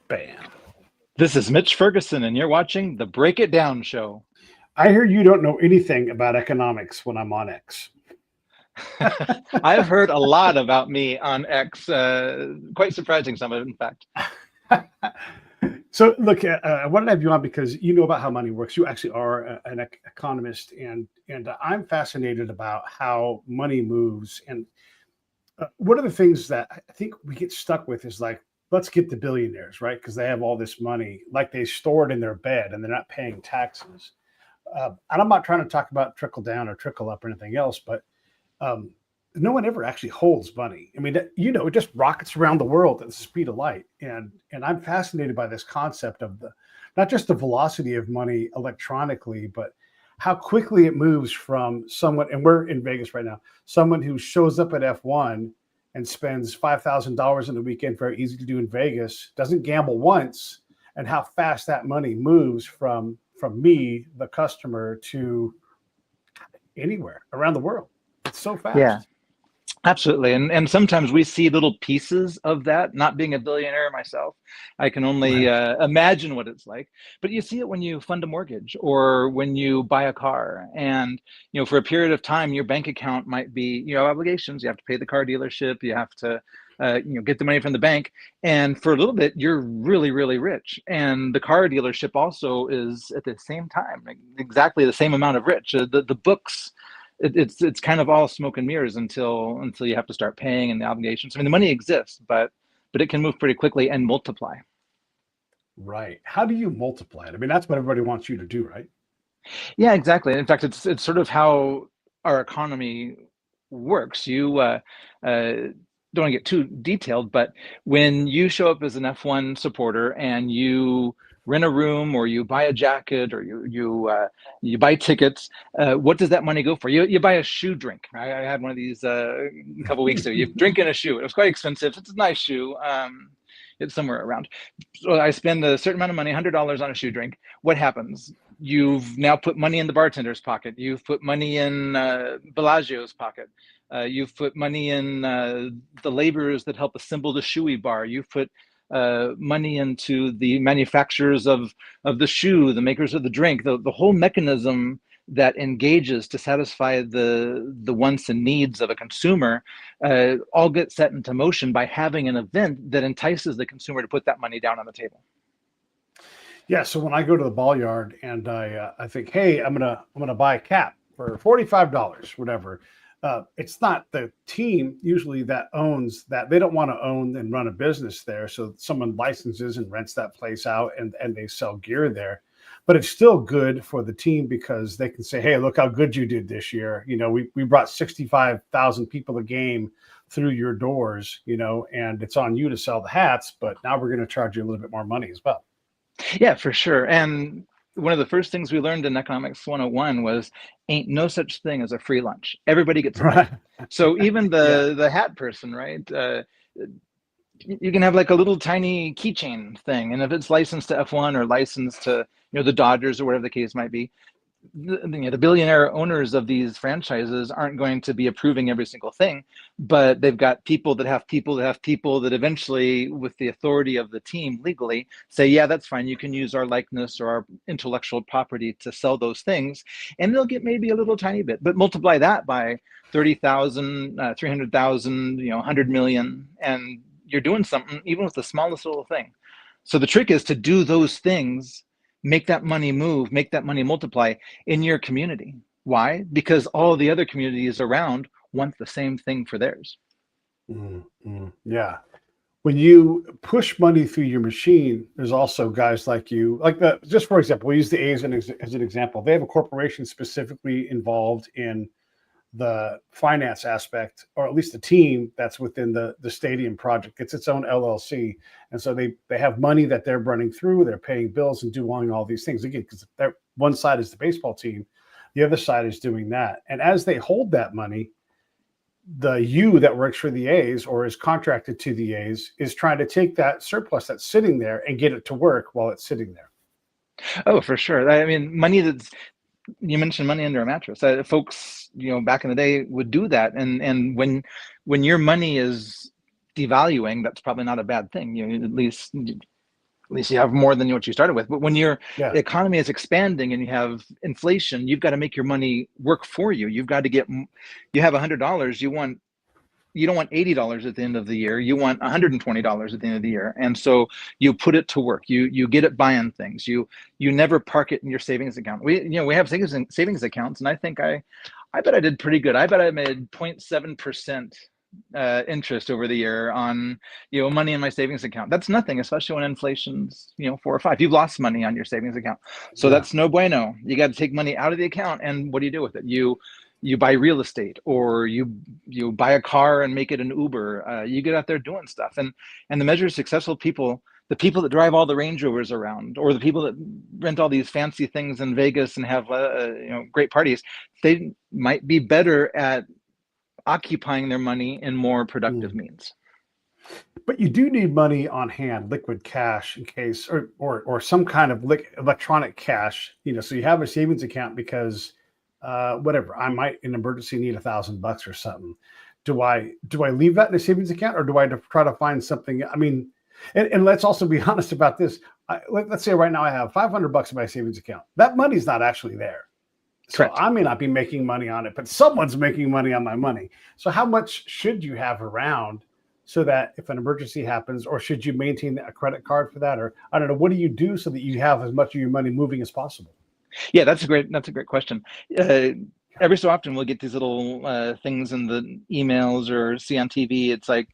Bam. This is Mitch Ferguson, and you're watching the Break It Down Show. I hear you don't know anything about economics when I'm on X. I've heard a lot about me on X, quite surprising, some of it, in fact. So, look, I wanted to have you on because you know about how money works. You actually are an economist, and I'm fascinated about how money moves. And one of the things that I think we get stuck with is like, let's get the billionaires, right? Because they have all this money, like they store it in their bed and they're not paying taxes. And I'm not trying to talk about trickle down or trickle up or anything else, but no one ever actually holds money. I mean, it just rockets around the world at the speed of light. And I'm fascinated by this concept of not just the velocity of money electronically, but how quickly it moves from someone, and we're in Vegas right now, someone who shows up at F1 and spends $5,000 in a weekend, very easy to do in Vegas, doesn't gamble once, and how fast that money moves from me, the customer, to anywhere around the world. It's so fast. Yeah, absolutely. And sometimes we see little pieces of that. Not being a billionaire myself, I can only imagine what it's like. But you see it when you fund a mortgage or when you buy a car. And, for a period of time, your bank account might be, obligations. You have to pay the car dealership. You have to, get the money from the bank. And for a little bit, you're really, really rich. And the car dealership also is at the same time, exactly the same amount of rich. The books, it's kind of all smoke and mirrors until you have to start paying and the obligations. I mean, the money exists, but it can move pretty quickly and multiply. Right. How do you multiply it? I mean, that's what everybody wants you to do, right? Yeah, exactly. In fact, it's sort of how our economy works. You don't want to get too detailed, but when you show up as an F1 supporter and you rent a room or you buy a jacket or you buy tickets, what does that money go for? You buy a shoe drink. I had one of these a couple weeks ago. You drink in a shoe. It was quite expensive. It's a nice shoe. It's somewhere around. So I spend a certain amount of money, $100 on a shoe drink. What happens? You've now put money in the bartender's pocket. You've put money in Bellagio's pocket. You've put money in the laborers that help assemble the shoey bar. You've put money into the manufacturers of the shoe, the makers of the drink, the whole mechanism that engages to satisfy the wants and needs of a consumer, all get set into motion by having an event that entices the consumer to put that money down on the table. Yeah. So when I go to the ball yard and I think, hey, I'm gonna buy a cap for $45, whatever. It's not the team usually that owns that. They don't want to own and run a business there. So someone licenses and rents that place out and they sell gear there. But it's still good for the team because they can say, hey, look how good you did this year. We brought 65,000 people a game through your doors, and it's on you to sell the hats. But now we're going to charge you a little bit more money as well. Yeah, for sure. And one of the first things we learned in Economics 101 was ain't no such thing as a free lunch. Everybody gets paid. Right. So even the hat person, right? You can have like a little tiny keychain thing. And if it's licensed to F1 or licensed to, the Dodgers or whatever the case might be, the billionaire owners of these franchises aren't going to be approving every single thing, but they've got people that have people that have people that eventually, with the authority of the team legally, say, yeah, that's fine. You can use our likeness or our intellectual property to sell those things. And they'll get maybe a little tiny bit, but multiply that by 30,000, 300,000, 100 million, and you're doing something even with the smallest little thing. So the trick is to do those things, make that money move, make that money multiply in your community. Why? Because all the other communities around want the same thing for theirs. Yeah. When you push money through your machine, there's also guys like you, just for example, we use the A's as an example. They have a corporation specifically involved in the finance aspect, or at least the team that's within the stadium project. It's its own LLC. And so they have money that they're running through, they're paying bills and doing all these things. Again, because one side is the baseball team, the other side is doing that. And as they hold that money, the U that works for the A's or is contracted to the A's is trying to take that surplus that's sitting there and get it to work while it's sitting there. Oh, for sure. I mean, you mentioned money under a mattress. Folks, back in the day would do that. And when your money is devaluing, that's probably not a bad thing. At least At least you have more than what you started with. But when your Yeah. economy is expanding and you have inflation, you've got to make your money work for you. You've got to you have $100. You don't want $80 at the end of the year. You want $120 at the end of the year. And so you put it to work. You get it buying things. You never park it in your savings account. We have savings accounts, and I think I bet I did pretty good. I bet I made 0.7% interest over the year on money in my savings account. That's nothing, especially when inflation's 4 or 5. You've lost money on your savings account, so Yeah. that's no bueno. You got to take money out of the account, and what do you do with it? You buy real estate, or you buy a car and make it an Uber. You get out there doing stuff, and the measure of successful people, the people that drive all the Range Rovers around, or the people that rent all these fancy things in Vegas and have great parties, they might be better at occupying their money in more productive means. But you do need money on hand, liquid cash, in case, or some kind of electronic cash. So you have a savings account because whatever, I might in emergency need $1,000 or something. Do I leave that in a savings account, or do I try to find something? I mean, and let's also be honest about this. Let's say right now I have $500 in my savings account. That money's not actually there. So Correct. I may not be making money on it, but someone's making money on my money. So how much should you have around so that if an emergency happens, or should you maintain a credit card for that? Or I don't know, what do you do so that you have as much of your money moving as possible? Yeah, that's a great question. Every so often we'll get these little things in the emails or see on TV. It's like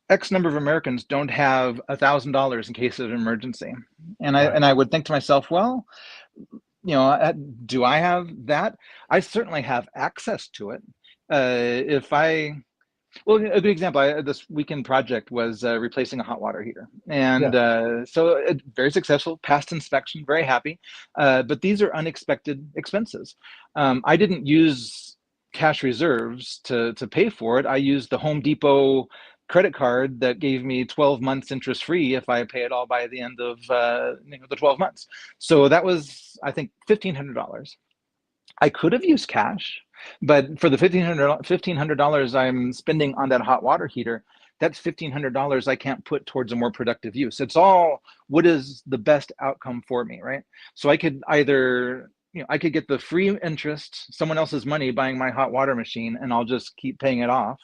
X number of Americans don't have $1,000 in case of an emergency, and Right. I would think to myself, well, do I have that? I certainly have access to it. Well, a good example, this weekend project was replacing a hot water heater. And so very successful, passed inspection, very happy. But these are unexpected expenses. I didn't use cash reserves to pay for it. I used the Home Depot credit card that gave me 12 months interest free if I pay it all by the end of the 12 months. So that was, I think, $1,500. I could have used cash, but for the $1,500 I'm spending on that hot water heater, that's $1,500 I can't put towards a more productive use. It's all what is the best outcome for me, right? So I could either I could get the free interest, someone else's money buying my hot water machine, and I'll just keep paying it off,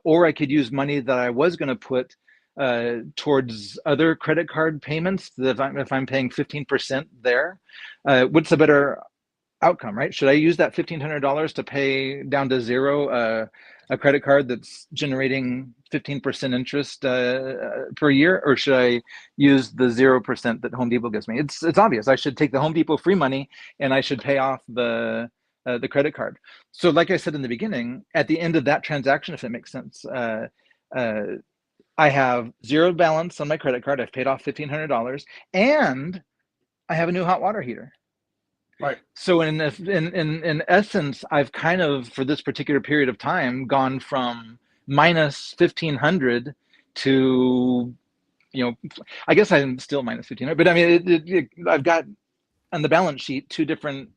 or I could use money that I was going to put towards other credit card payments. If I'm paying 15% there, what's the better outcome, right? Should I use that $1,500 to pay down to zero a credit card that's generating 15% interest per year, or should I use the 0% that Home Depot gives me? It's obvious. I should take the Home Depot free money and I should pay off the credit card. So, like I said in the beginning, at the end of that transaction, if it makes sense, I have zero balance on my credit card. I've paid off $1,500, and I have a new hot water heater. Right. So in essence, I've kind of, for this particular period of time, gone from minus 1,500 to, I guess I'm still minus 1,500, but I mean, I've got on the balance sheet two different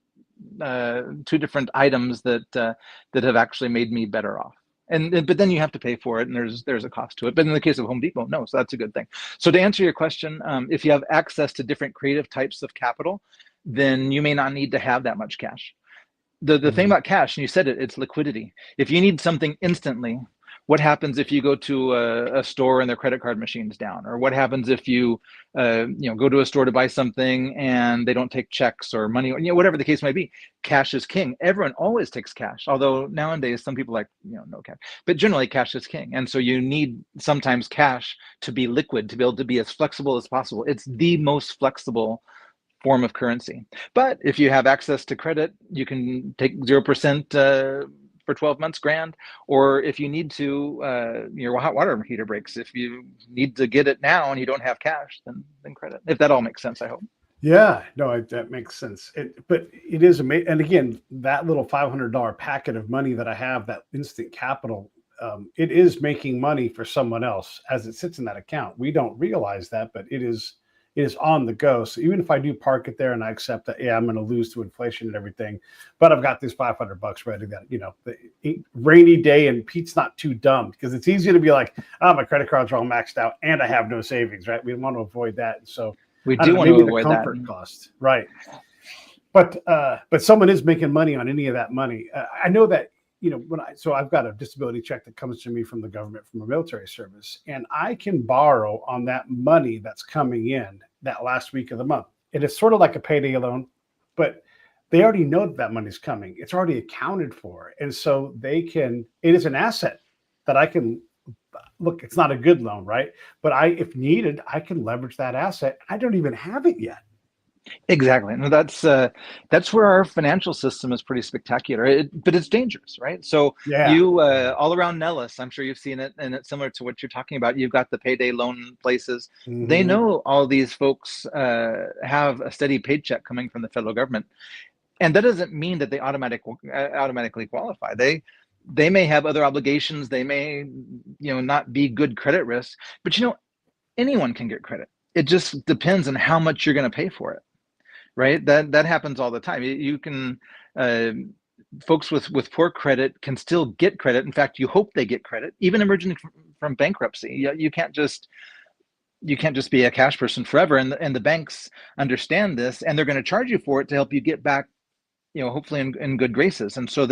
items that have actually made me better off. But then you have to pay for it, and there's a cost to it. But in the case of Home Depot, no, so that's a good thing. So to answer your question, if you have access to different creative types of capital, then you may not need to have that much cash. The thing about cash, and you said it, it's liquidity. If you need something instantly, what happens if you go to a store and their credit card machine's down? Or what happens if you go to a store to buy something and they don't take checks or money, or whatever the case may be? Cash is king. Everyone always takes cash, although nowadays some people no cash, but generally cash is king. And so you need sometimes cash to be liquid, to be able to be as flexible as possible. It's the most flexible form of currency. But if you have access to credit, you can take 0% for 12 months, grand. Or if you need to, your hot water heater breaks. If you need to get it now and you don't have cash, then credit. If that all makes sense, I hope. Yeah, no, that makes sense. But it is amazing. And again, that little $500 packet of money that I have, that instant capital, it is making money for someone else as it sits in that account. We don't realize that, but it is It is on the go. So even if I do park it there and I accept that, yeah, I'm going to lose to inflation and everything, but I've got this $500 ready that, the rainy day, and Pete's not too dumb, because it's easy to be like, oh, my credit cards are all maxed out and I have no savings, right? We want to avoid that. And so We I don't do know, want to maybe the avoid that. comfort cost, right? But someone is making money on any of that money. I know that, so I've got a disability check that comes to me from the government from a military service, and I can borrow on that money that's coming in that last week of the month. It is sort of like a payday loan, but they already know that money's coming. It's already accounted for. And so it is an asset that I can look. It's not a good loan, right? But if needed, I can leverage that asset. I don't even have it yet. Exactly. No, that's where our financial system is pretty spectacular, but it's dangerous, right? So Yeah. you all around Nellis, I'm sure you've seen it, and it's similar to what you're talking about. You've got the payday loan places. They Mm-hmm. know all these folks have a steady paycheck coming from the federal government, and that doesn't mean that they automatically qualify. They may have other obligations. They may not be good credit risks, but anyone can get credit. It just depends on how much you're going to pay for it. Right? That happens all the time. You can folks with poor credit can still get credit. In fact, you hope they get credit, even emerging from bankruptcy. You can't just be a cash person forever. And the banks understand this, and they're going to charge you for it to help you get back, hopefully in good graces. And so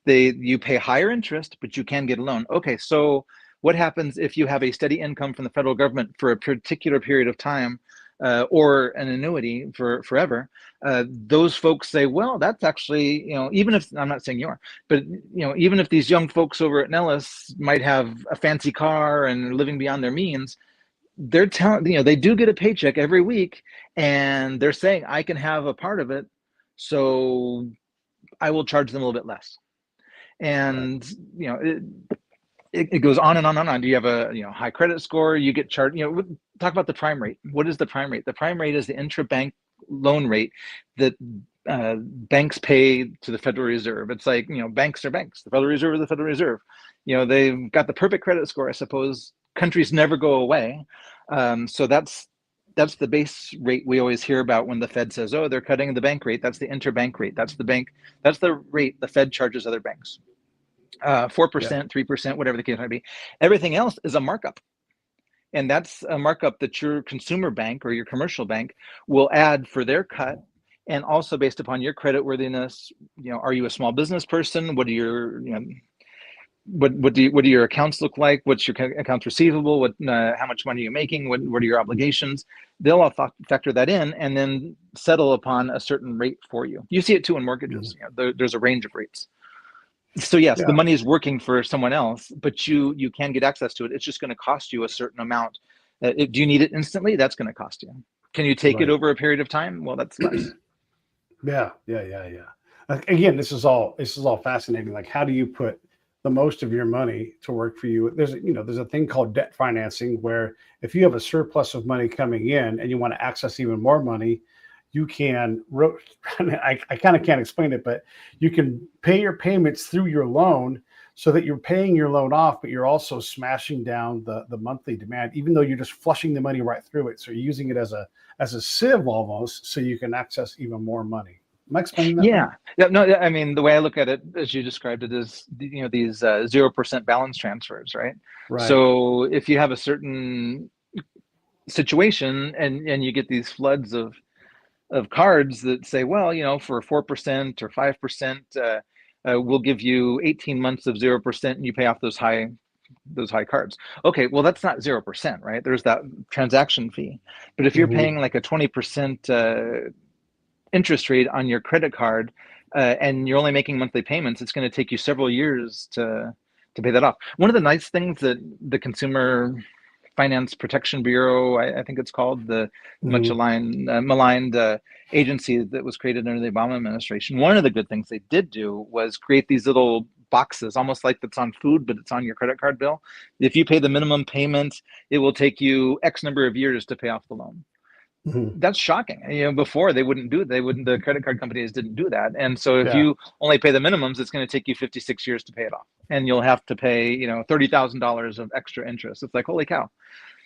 you pay higher interest, but you can get a loan. Okay, so what happens if you have a steady income from the federal government for a particular period of time? Or an annuity for forever, those folks say, well, that's actually, even if, I'm not saying you are, but, even if these young folks over at Nellis might have a fancy car and are living beyond their means, they're telling, they do get a paycheck every week, and they're saying, I can have a part of it, so I will charge them a little bit less. Right. And, it goes on and on and on. Do you have a high credit score? You get charged. Talk about the prime rate. What is the prime rate? The prime rate is the intrabank loan rate that banks pay to the Federal Reserve. It's like banks are banks. The Federal Reserve is the Federal Reserve. They've got the perfect credit score. I suppose countries never go away. So that's the base rate we always hear about when the Fed says, "Oh, they're cutting the bank rate." That's the interbank rate. That's the rate the Fed charges other banks. 4%, 3%, whatever the case might be. Everything else is a markup. And that's a markup that your consumer bank or your commercial bank will add for their cut. And also based upon your credit worthiness, are you a small business person? What do your, what do your accounts look like? What's your accounts receivable? How much money are you making? What are your obligations? They'll all factor that in and then settle upon a certain rate for you. You see it too in mortgages. There's a range of rates. So yes, the Yeah. money is working for someone else, but you can get access to it. It's just going to cost you a certain amount. Do you need it instantly? That's going to cost you. Can you take it Right. over a period of time? Well, that's less. Yeah. Again, this is all fascinating. Like, how do you put the most of your money to work for you? There's a thing called debt financing, where if you have a surplus of money coming in and you want to access even more money, you can. I kind of can't explain it, but you can pay your payments through your loan, so that you're paying your loan off, but you're also smashing down the monthly demand, even though you're just flushing the money right through it. So you're using it as a sieve almost, so you can access even more money. Am I explaining that right? Yeah. No, I mean, the way I look at it, as you described it, is, these 0% balance transfers, right? Right. So if you have a certain situation and you get these floods of cards that say, well, for 4% or 5%, we'll give you 18 months of 0% and you pay off those high cards. Okay, well, that's not 0%, right? There's that transaction fee. But if you're Mm-hmm. paying like a 20% interest rate on your credit card, and you're only making monthly payments, it's going to take you several years to pay that off. One of the nice things that the Consumer Finance Protection Bureau, I think it's called, the much Mm-hmm. maligned agency that was created under the Obama administration. One of the good things they did do was create these little boxes, almost like that's on food, but it's on your credit card bill. If you pay the minimum payment, it will take you X number of years to pay off the loan. Mm-hmm. That's shocking. Before they wouldn't do it. The credit card companies didn't do that. And so if Yeah. you only pay the minimums, it's going to take you 56 years to pay it off. And you'll have to pay, $30,000 of extra interest. It's like, holy cow.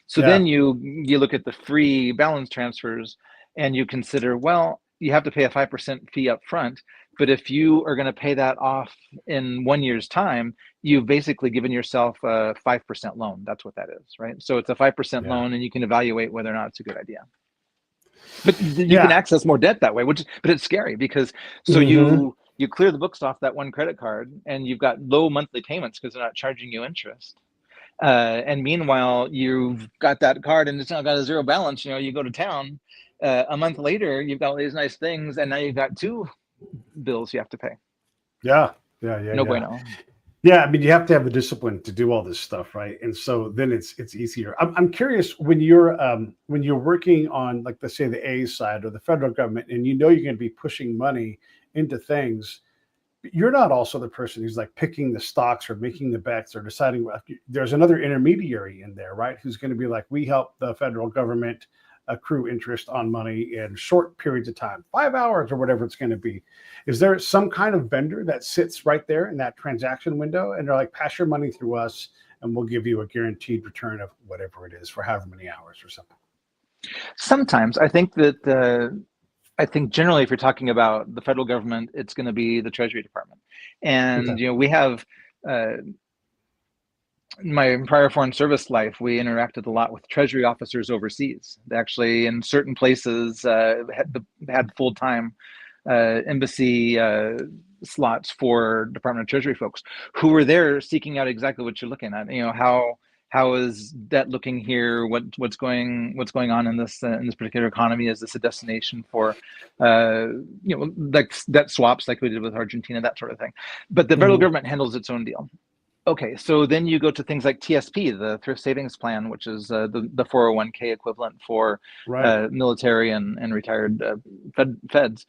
So Yeah. then you look at the free balance transfers and you consider, well, you have to pay a 5% fee up front, but if you are going to pay that off in 1 year's time, you've basically given yourself a 5% loan. That's what that is, right? So it's a 5% Yeah. loan, and you can evaluate whether or not it's a good idea. But you can Yeah. access more debt that way, but it's scary because so Hmm. you clear the books off that one credit card, and you've got low monthly payments because they're not charging you interest. And meanwhile, you've got that card and it's now got a zero balance. You know, you go to town. A month later, you've got all these nice things, and now you've got two bills you have to pay. Yeah. Yeah. Yeah. No Yeah. bueno. Yeah, I mean, you have to have the discipline to do all this stuff, right? And so then it's easier. I'm curious when you're working on, like, let's say the A side or the federal government, and you know you're going to be pushing money into things. You're not also the person who's like picking the stocks or making the bets or deciding what. There's another intermediary in there, right? Who's going to be like, we help the federal government accrue interest on money in short periods of time, 5 hours or whatever it's going to be. Is there some kind of vendor that sits right there in that transaction window and they're like, pass your money through us and we'll give you a guaranteed return of whatever it is for however many hours or something? Sometimes I think generally, if you're talking about the federal government, it's going to be the Treasury Department, Okay. and we have. In my prior foreign service life, we interacted a lot with Treasury officers overseas. They actually, in certain places, had full-time embassy slots for Department of Treasury folks who were there seeking out exactly what you're looking at. You know, how is debt looking here? What's going on in this particular economy? Is this a destination for like debt swaps like we did with Argentina, that sort of thing? But the federal Mhm. government handles its own deal. Okay, so then you go to things like TSP, the Thrift Savings Plan, which is the 401k equivalent for Right. military and retired feds.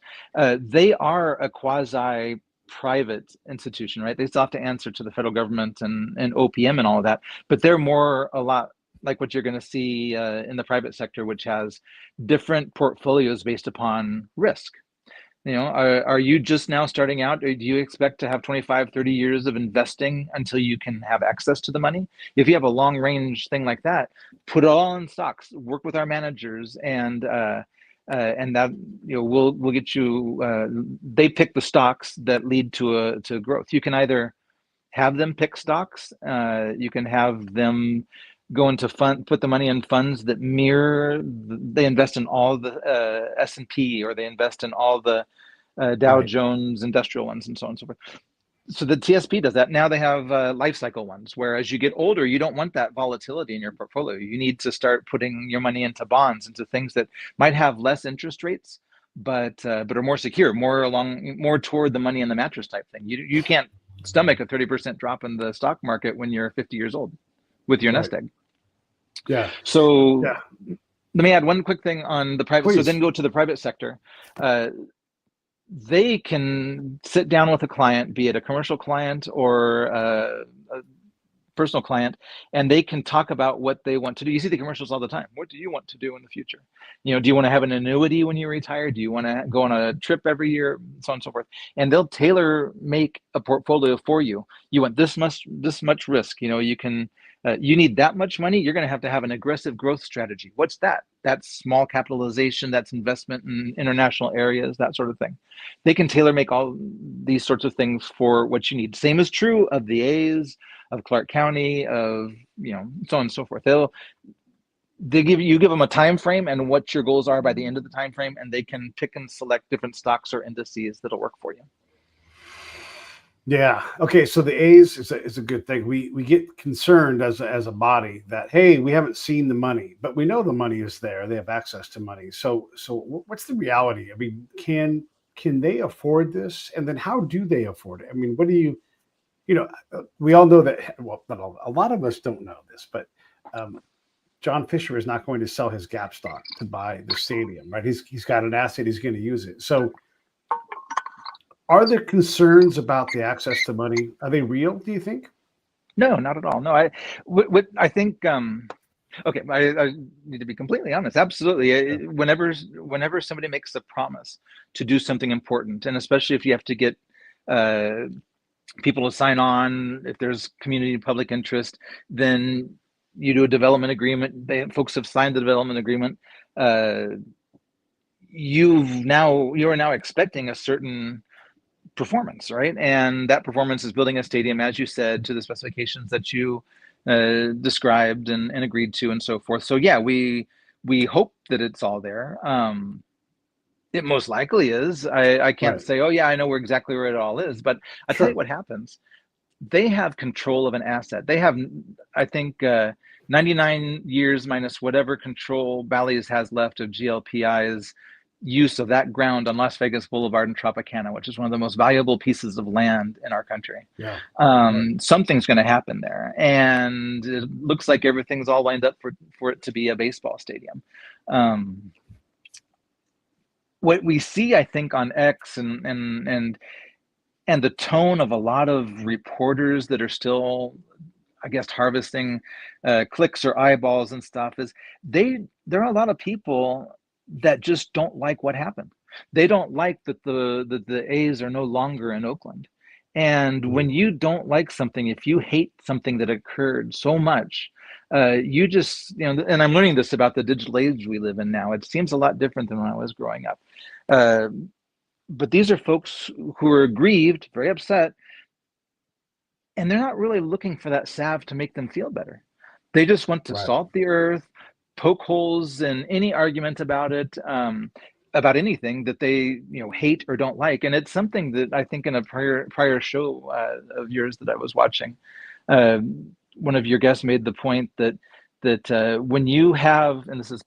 They are a quasi private institution, right? They still have to answer to the federal government and OPM and all of that, but they're more a lot like what you're going to see in the private sector, which has different portfolios based upon risk. You know, are you just now starting out, or do you expect to have 25, 30 years of investing until you can have access to the money? If you have a long range thing like that, put it all in stocks, work with our managers, and that, you know, we'll get you. They pick the stocks that lead to growth. You can either have them pick stocks, you can have them go into put the money in funds that mirror. They invest in all the S&P, or they invest in all the Dow Right. Jones industrial ones, and so on and so forth. So the TSP does that. Now they have life cycle ones, where as you get older, you don't want that volatility in your portfolio. You need to start putting your money into bonds, into things that might have less interest rates, but are more secure, more toward the money in the mattress type thing. You can't stomach a 30% drop in the stock market when you're 50 years old with your Right. nest egg. Yeah. So Yeah. let me add one quick thing on the private. So then Please. go to the private sector. Uh, they can sit down with a client, be it a commercial client or a personal client, and they can talk about what they want to do. You see the commercials all the time. What do you want to do in the future? You know, do you want to have an annuity when you retire? Do you want to go on a trip every year? So on and so forth. And they'll tailor make a portfolio for you. You want this much risk. You know, you can you need that much money. You're going to have an aggressive growth strategy. What's that? That's small capitalization. That's investment in international areas. That sort of thing. They can tailor make all these sorts of things for what you need. Same is true of the A's, of Clark County, of, you know, so on and so forth. They give them a time frame and what your goals are by the end of the time frame, and they can pick and select different stocks or indices that'll work for you. Yeah. Okay. So the A's is a good thing. We get concerned as a body that, hey, we haven't seen the money, but we know the money is there. They have access to money. So what's the reality? I mean, can they afford this? And then how do they afford it? I mean, what do we all know that. Well, not all, a lot of us don't know this, but John Fisher is not going to sell his Gap stock to buy the stadium, right? He's got an asset. He's going to use it. So are there concerns about the access to money? Are they real, do you think? No, not at all. No, I think. Okay, I need to be completely honest. Absolutely. Yeah. Whenever somebody makes a promise to do something important, and especially if you have to get uh, people to sign on, if there's community public interest, then you do a development agreement. Folks have signed the development agreement. You are now expecting a certain performance, right? And that performance is building a stadium, as you said, to the specifications that you described and agreed to, and so forth. So yeah, we hope that it's all there. It most likely is. I can't Right. say, oh yeah, I know exactly where it all is, but I'll tell you Sure. what happens. They have control of an asset. They have, I think, 99 years minus whatever control Bally's has left of GLPI's use of that ground on Las Vegas Boulevard and Tropicana, which is one of the most valuable pieces of land in our country. Yeah. Right. Something's going to happen there, and it looks like everything's all lined up for it to be a baseball stadium. What we see, I think, on X and the tone of a lot of reporters that are still, I guess, harvesting clicks or eyeballs and stuff is there are a lot of people that just don't like what happened. They don't like that the A's are no longer in Oakland. And when you don't like something, if you hate something that occurred so much, you just, and I'm learning this about the digital age we live in now. It seems a lot different than when I was growing up. But these are folks who are aggrieved, very upset, and they're not really looking for that salve to make them feel better. They just want to salt the earth, poke holes in any argument about it, about anything that they hate or don't like. And it's something that I think in a prior show of yours that I was watching, one of your guests made the point that when you have, and this is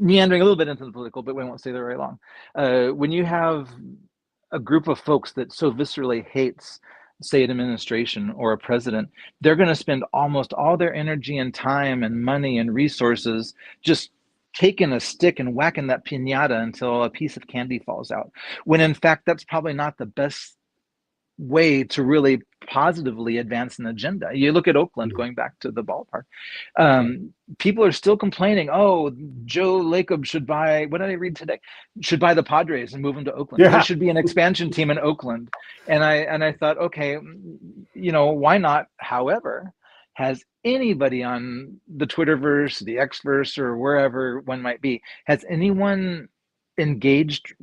meandering a little bit into the political, but we won't stay there very long. When you have a group of folks that so viscerally hates, say, an administration or a president, they're going to spend almost all their energy and time and money and resources just taking a stick and whacking that piñata until a piece of candy falls out. When in fact, that's probably not the best way to really positively advance an agenda. You look at Oakland, going back to the ballpark, people are still complaining, oh, Joe Lacob should buy, what did I read today? Should buy the Padres and move them to Oakland. Yeah. There should be an expansion team in Oakland. And I thought, okay, why not? However, has anybody on the Twitterverse, the Xverse, or wherever one might be, has anyone engaged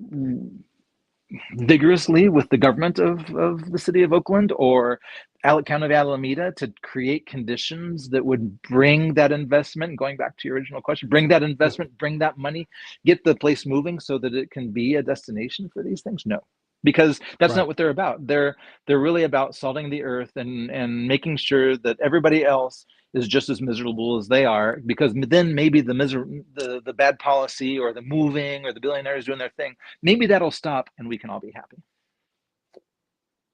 vigorously with the government of the city of Oakland or County of Alameda to create conditions that would bring that investment, going back to your original question, bring that investment, bring that money, get the place moving so that it can be a destination for these things? No, because that's not what they're about. They're really about salting the earth and making sure that everybody else is just as miserable as they are, because then maybe the bad policy or the moving or the billionaires doing their thing, maybe that'll stop and we can all be happy.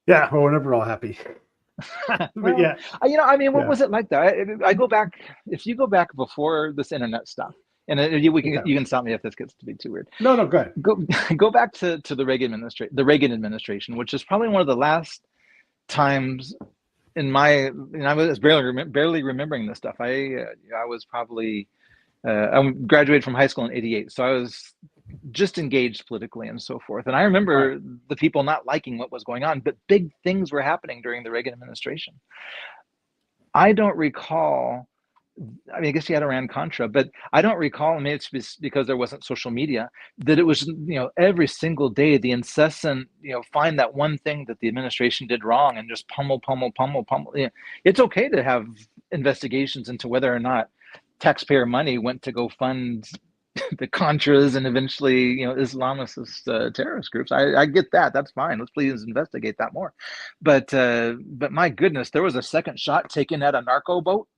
Yeah, well, we're never all happy. Well, yeah, what was it like that? I go back, if you go back before this internet stuff, and you can stop me if this gets to be too weird. No, go ahead. Go back to the Reagan administration, which is probably one of the last times I was barely remembering this stuff. I was probably I graduated from high school in '88, so I was just engaged politically and so forth. And I remember the people not liking what was going on, but big things were happening during the Reagan administration. I don't recall. I mean, I guess he had Iran-Contra, but I don't recall, maybe it's because there wasn't social media, that it was, every single day, the incessant, find that one thing that the administration did wrong and just pummel. It's okay to have investigations into whether or not taxpayer money went to go fund the Contras and eventually, Islamist terrorist groups. I get that. That's fine. Let's please investigate that more. But my goodness, there was a second shot taken at a narco boat.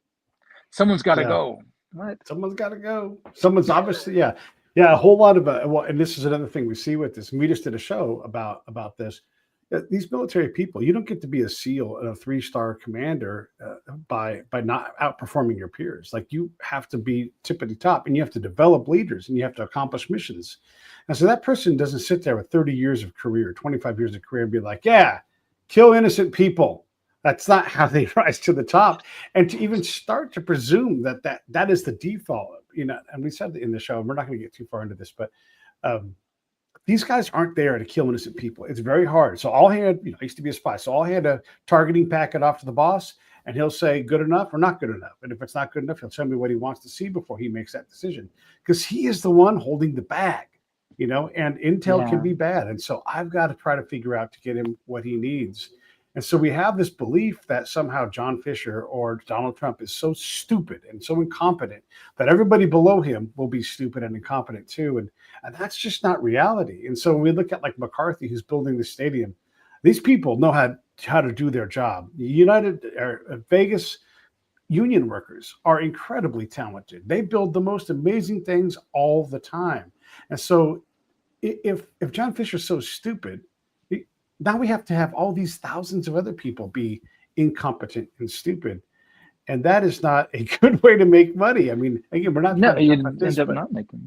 Someone's got to go. What? Someone's got to go. Someone's obviously, yeah, a whole lot of and this is another thing we see with this. And we just did a show about this. These military people, you don't get to be a SEAL and a 3-star commander by not outperforming your peers. Like, you have to be tippity top, and you have to develop leaders, and you have to accomplish missions. And so that person doesn't sit there with 30 years of career, 25 years of career, and be like, yeah, kill innocent people. That's not how they rise to the top. And to even start to presume that is the default, and we said in the show, and we're not going to get too far into this, but these guys aren't there to kill innocent people. It's very hard. So all he had, I used to be a spy. So all he had a targeting packet off to the boss, and he'll say good enough or not good enough. And if it's not good enough, he'll tell me what he wants to see before he makes that decision, because he is the one holding the bag, and intel can Yeah. be bad. And so I've got to try to figure out to get him what he needs. And so we have this belief that somehow John Fisher or Donald Trump is so stupid and so incompetent that everybody below him will be stupid and incompetent too. And that's just not reality. And so when we look at like McCarthy, who's building the stadium, these people know how to do their job. Vegas union workers are incredibly talented. They build the most amazing things all the time. And so if John Fisher's so stupid, now we have to have all these thousands of other people be incompetent and stupid. And that is not a good way to make money. I mean, again, we're not No, trying you to end up not making.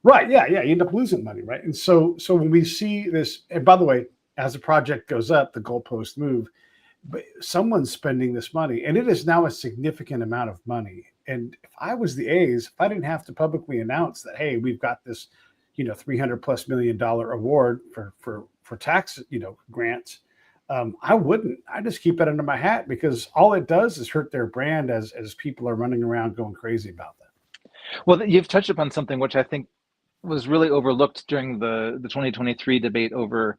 right. Yeah. You end up losing money. Right. And so when we see this, and by the way, as the project goes up, the goalposts move, but someone's spending this money, and it is now a significant amount of money. And if I was the A's, if I didn't have to publicly announce that, hey, we've got this, $300+ million award for tax, grants, I wouldn't. I just keep it under my hat, because all it does is hurt their brand as people are running around going crazy about that. Well, you've touched upon something which I think was really overlooked during the 2023 debate over,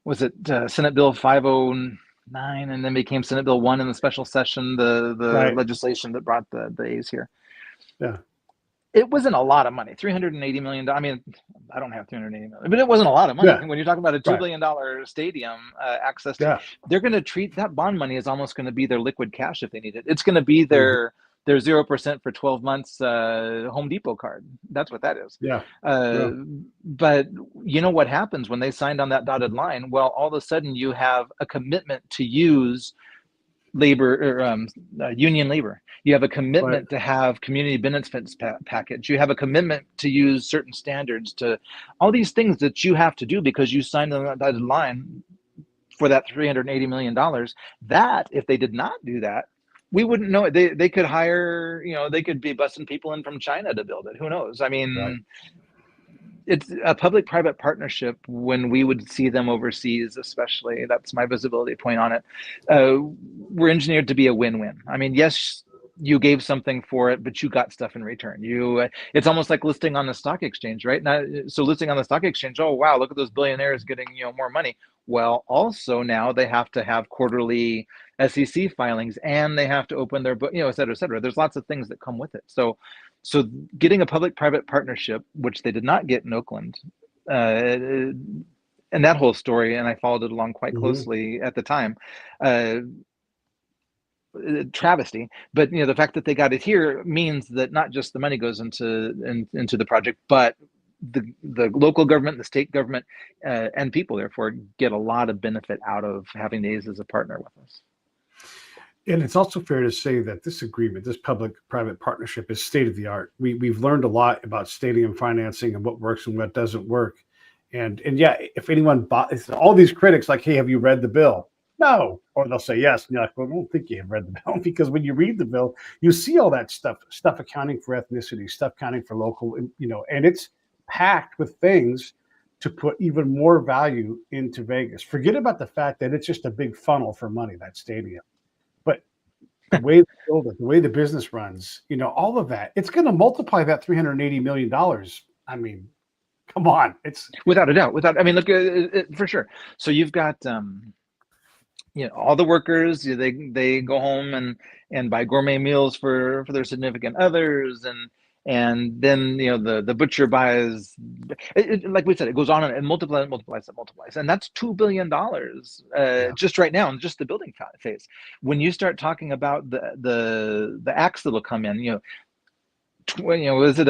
was it Senate Bill 509 and then became Senate Bill 1 in the special session, the Right. legislation that brought the A's here. Yeah. It wasn't a lot of money, $380 million. I mean, I don't have $380 million, but it wasn't a lot of money. Yeah. When you're talking about a $2 Right. billion stadium, access to, Yeah. they're going to treat that bond money as almost going to be their liquid cash if they need it. It's going to be their 0% for 12 months Home Depot card. That's what that is. Yeah. But you know what happens when they signed on that dotted line? Well, all of a sudden you have a commitment to use labor or union labor. You have a commitment to have community benefits package. You have a commitment to use certain standards, to all these things that you have to do because you signed on that dotted line for that $380 million. That if they did not do that, we wouldn't know it. They could hire, they could be busting people in from China to build it. Who knows? I mean, it's a public-private partnership. When we would see them overseas, especially, that's my visibility point on it. We're engineered to be a win-win. I mean, yes, you gave something for it, but you got stuff in return. It's almost like listing on the stock exchange, right? Now, so listing on the stock exchange, oh wow, look at those billionaires getting more money. Well, also now they have to have quarterly SEC filings, and they have to open their book, et cetera, et cetera. There's lots of things that come with it. So getting a public-private partnership, which they did not get in Oakland, and that whole story, and I followed it along quite closely at the time. Travesty, but the fact that they got it here means that not just the money goes into the project, but the local government, the state government, and people therefore get a lot of benefit out of having the A's as a partner with us. And it's also fair to say that this agreement, this public-private partnership, is state of the art. We've learned a lot about stadium financing and what works and what doesn't work. And yeah, if anyone all these critics like, hey, have you read the bill? No. Or they'll say yes. And you're like, well, I don't think you have read the bill, because when you read the bill, you see all that stuff accounting for ethnicity, stuff accounting for local, and it's packed with things to put even more value into Vegas. Forget about the fact that it's just a big funnel for money, that stadium. But the way they build it, the way the business runs, all of that, it's going to multiply that $380 million. I mean, come on. It's without a doubt. I mean, look, for sure. So you've got, all the workers, they go home and buy gourmet meals for their significant others, and then the butcher buys, like we said, it goes on and multiplies, and that's $2 billion just right now in just the building phase. When you start talking about the acts that will come in, was it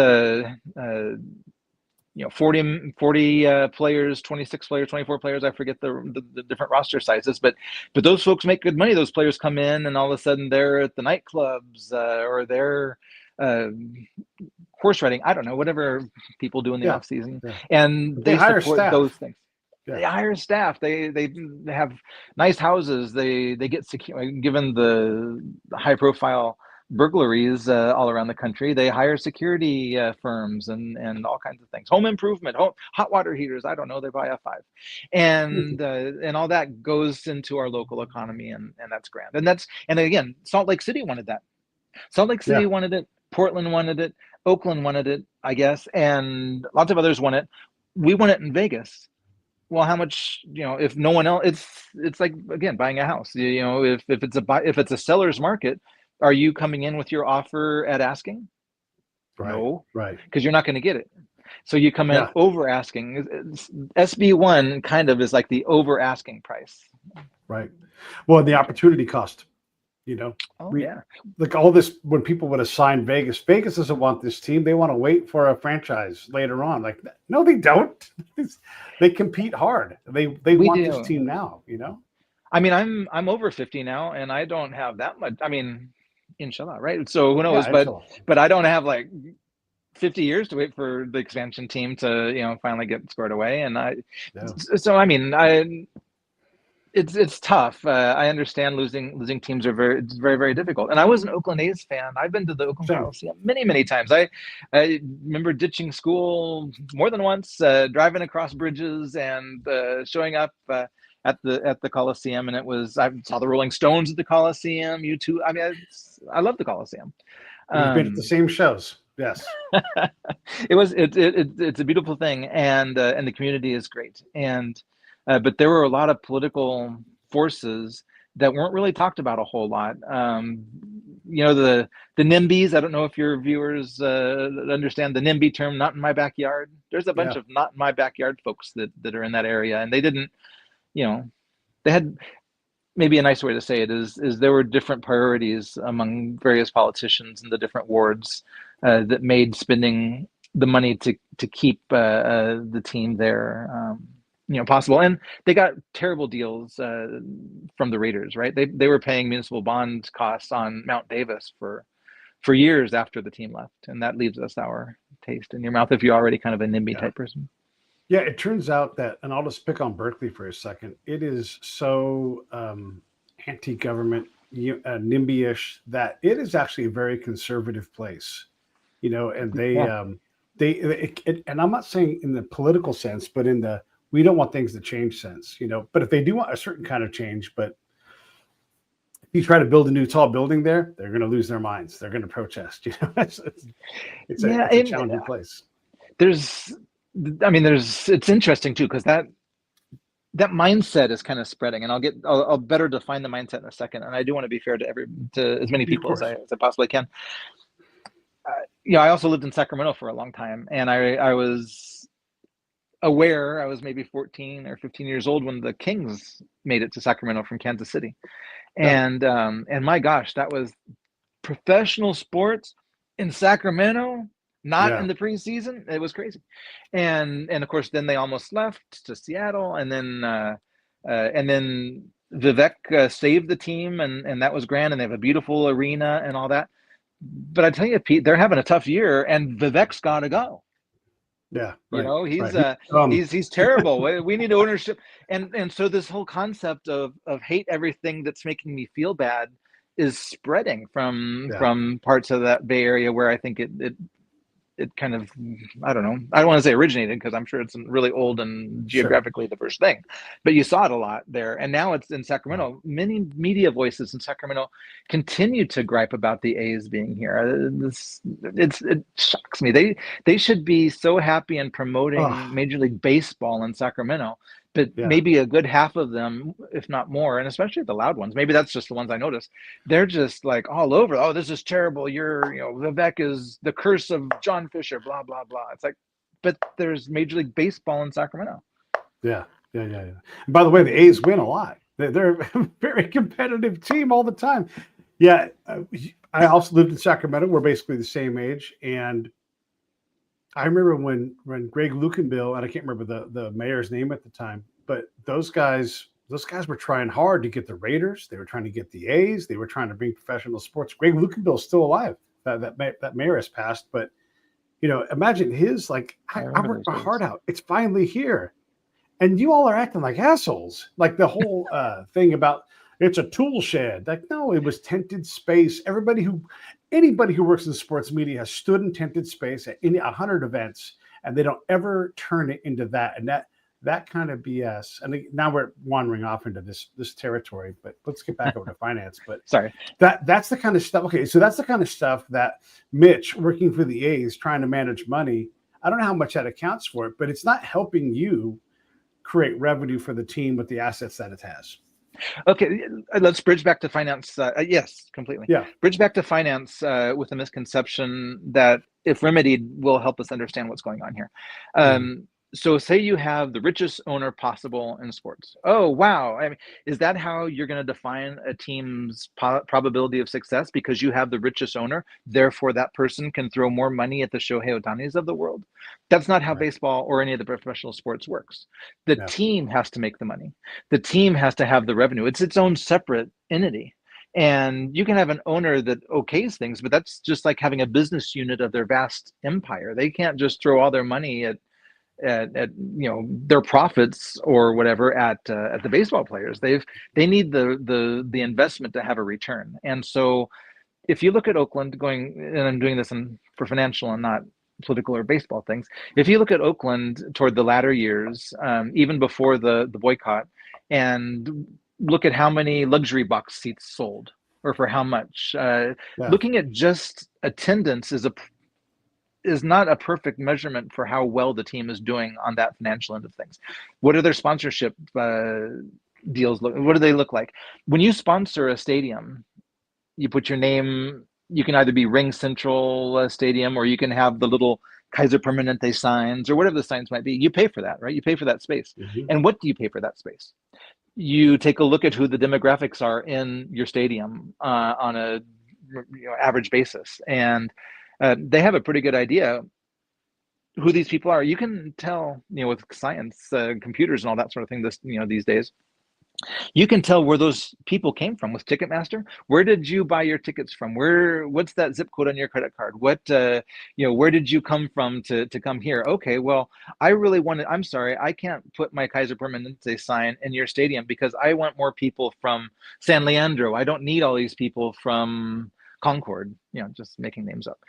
40 players, 26 players, 24 players, I forget the different roster sizes, but those folks make good money. Those players come in and all of a sudden they're at the nightclubs or they're horse riding, I don't know, whatever people do in the off season, and they hire support staff. those things. They hire staff. They have nice houses. They get secure, given the high profile burglaries all around the country. They hire security firms and all kinds of things. Home improvement, hot water heaters. I don't know. They buy F5, and all that goes into our local economy, and that's grand. And again, Salt Lake City wanted that. Salt Lake City Yeah. wanted it. Portland wanted it. Oakland wanted it, I guess, and lots of others want it. We want it in Vegas. Well, how much, if no one else, it's like, again, buying a house. If it's a seller's market, are you coming in with your offer at asking? Right. No, Right. because you're not going to get it. So you come in Yeah. over asking. SB1 kind of is like the over asking price. Right. Well, the opportunity cost, Oh yeah. like all this, when people would assign Vegas doesn't want this team. They want to wait for a franchise later on. Like, no, they don't. They compete hard. They We want do. this team now, I mean, I'm over 50 now, and I don't have that much. I mean, inshallah, right? So who knows? Yeah, But I don't have like 50 years to wait for the expansion team to finally get squared away. And so I mean, it's tough. I understand losing teams it's very, very difficult. And I was an Oakland A's fan. I've been to the Oakland Same. Coliseum many, many times. I remember ditching school more than once, driving across bridges and showing up at the Coliseum. And I saw the Rolling Stones at the Coliseum. U2. I mean, I love the Coliseum. We've been at the same shows. Yes. It's a beautiful thing, and the community is great. And but there were a lot of political forces that weren't really talked about a whole lot. The NIMBYs. I don't know if your viewers understand the NIMBY term. Not in my backyard. There's a bunch of not in my backyard folks that are in that area, and they didn't. They had, maybe a nice way to say it is there were different priorities among various politicians in the different wards that made spending the money to keep the team there possible. And they got terrible deals from the Raiders, right? They were paying municipal bond costs on Mount Davis for years after the team left, and that leaves a sour taste in your mouth if you're already kind of a NIMBY type person. Yeah, it turns out that, and I'll just pick on Berkeley for a second. It is so anti-government, NIMBY-ish, that it is actually a very conservative place, and and I'm not saying in the political sense, but in the we don't want things to change sense, But if they do want a certain kind of change, but if you try to build a new tall building there, they're going to lose their minds. They're going to protest. It's a challenging place. It's interesting too, because that mindset is kind of spreading, and I'll better define the mindset in a second. And I do want to be fair to as many people as I possibly can. I also lived in Sacramento for a long time, and I was aware. I was maybe 14 or 15 years old when the Kings made it to Sacramento from Kansas City, and my gosh, that was professional sports in Sacramento. Not in the preseason. It was crazy. And of course, then they almost left to Seattle, and then Vivek saved the team, and that was grand, and they have a beautiful arena and all that. But I tell you, Pete, they're having a tough year, and Vivek's got to go. Yeah, right, he's terrible. We need ownership, and so this whole concept of hate everything that's making me feel bad is spreading from parts of that Bay Area where I think it kind of, I don't know, I don't want to say originated, because I'm sure it's really old and geographically the first thing, but you saw it a lot there. And now it's in Sacramento. Many media voices in Sacramento continue to gripe about the A's being here. It shocks me. They should be so happy and promoting Major League Baseball in Sacramento, but maybe a good half of them, if not more, and especially the loud ones, maybe that's just the ones I noticed, they're just like all over. Oh, this is terrible. Vivek is the curse of John Fisher, blah, blah, blah. It's like, but there's Major League Baseball in Sacramento. Yeah. And by the way, the A's win a lot. They're a very competitive team all the time. Yeah. I also lived in Sacramento. We're basically the same age. And I remember when Greg Lukenbill, and I can't remember the mayor's name at the time, but those guys were trying hard to get the Raiders. They were trying to get the A's. They were trying to bring professional sports. Greg Lukenbill is still alive. That mayor has passed, but imagine his I worked my heart out. It's finally here, and you all are acting like assholes. Like the whole thing about it's a tool shed. Like, no, it was tented space. anybody who works in sports media has stood in tented space at 100 events, and they don't ever turn it into that. And that kind of BS. And now we're wandering off into this territory, but let's get back over to finance. But Sorry. That's the kind of stuff. Okay, so that's the kind of stuff that Mitch, working for the A's, trying to manage money. I don't know how much that accounts for it, but it's not helping you create revenue for the team with the assets that it has. Okay, let's bridge back to finance. Yes, completely. Yeah. Bridge back to finance with a misconception that, if remedied, will help us understand what's going on here. So say you have the richest owner possible in sports. Oh, wow. I mean, is that how you're going to define a team's probability of success? Because you have the richest owner, therefore that person can throw more money at the Shohei Ohtanis of the world? That's not how baseball or any of the professional sports works. The team has to make the money. The team has to have the revenue. It's its own separate entity. And you can have an owner that okays things, but that's just like having a business unit of their vast empire. They can't just throw all their money at their profits or whatever at the baseball players. They need the investment to have a return. And so if you look at Oakland, and I'm doing this for financial and not political or baseball things, if you look at Oakland toward the latter years, even before the boycott, and look at how many luxury box seats sold or for how much, looking at just attendance is not a perfect measurement for how well the team is doing on that financial end of things. What are their sponsorship deals what do they look like? When you sponsor a stadium, you put your name. You can either be Ring Central Stadium, or you can have the little Kaiser Permanente signs, or whatever the signs might be. You pay for that, right? You pay for that space. And what do you pay for that space? You take a look at who the demographics are in your stadium on a average basis, and they have a pretty good idea who these people are. You can tell, with science, computers and all that sort of thing these days, you can tell where those people came from with Ticketmaster. Where did you buy your tickets from? What's that zip code on your credit card? What, where did you come from to come here? Okay, well, I'm sorry, I can't put my Kaiser Permanente sign in your stadium because I want more people from San Leandro. I don't need all these people from Concord, just making names up.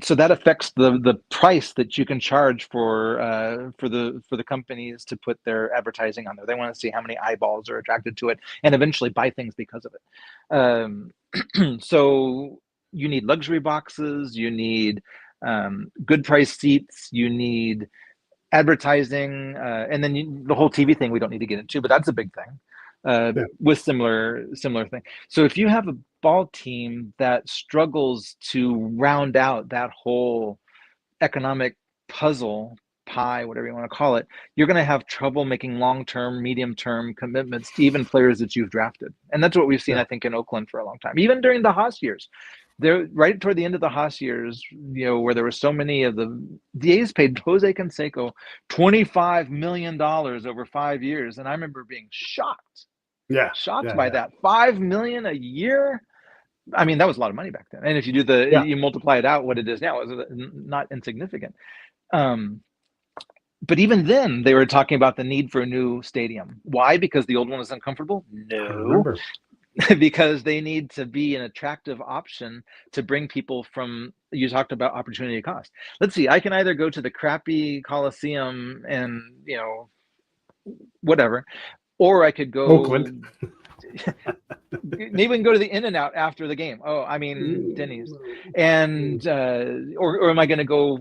So that affects the price that you can charge for the companies to put their advertising on there. They want to see how many eyeballs are attracted to it and eventually buy things because of it. So you need luxury boxes, you need good price seats, you need advertising, and then the whole TV thing we don't need to get into, but that's a big thing. With similar thing. So if you have a ball team that struggles to round out that whole economic puzzle, pie, whatever you want to call it, you're going to have trouble making long-term, medium-term commitments to even players that you've drafted. And that's what we've seen, I think, in Oakland for a long time. Even during the Haas years, there, right toward the end of the Haas years, where there were so many of the A's paid Jose Canseco $25 million over 5 years, and I remember being shocked. By that. $5 million a year. I mean, that was a lot of money back then. And if you do you multiply it out, what it is now is not insignificant. But even then, they were talking about the need for a new stadium. Why? Because the old one was uncomfortable? No. Because they need to be an attractive option to bring people from. You talked about opportunity cost. Let's see. I can either go to the crappy Coliseum and whatever. Or I could go Oakland. Maybe we can go to the In-N-Out after the game. Oh, I mean Denny's, and or am I going to go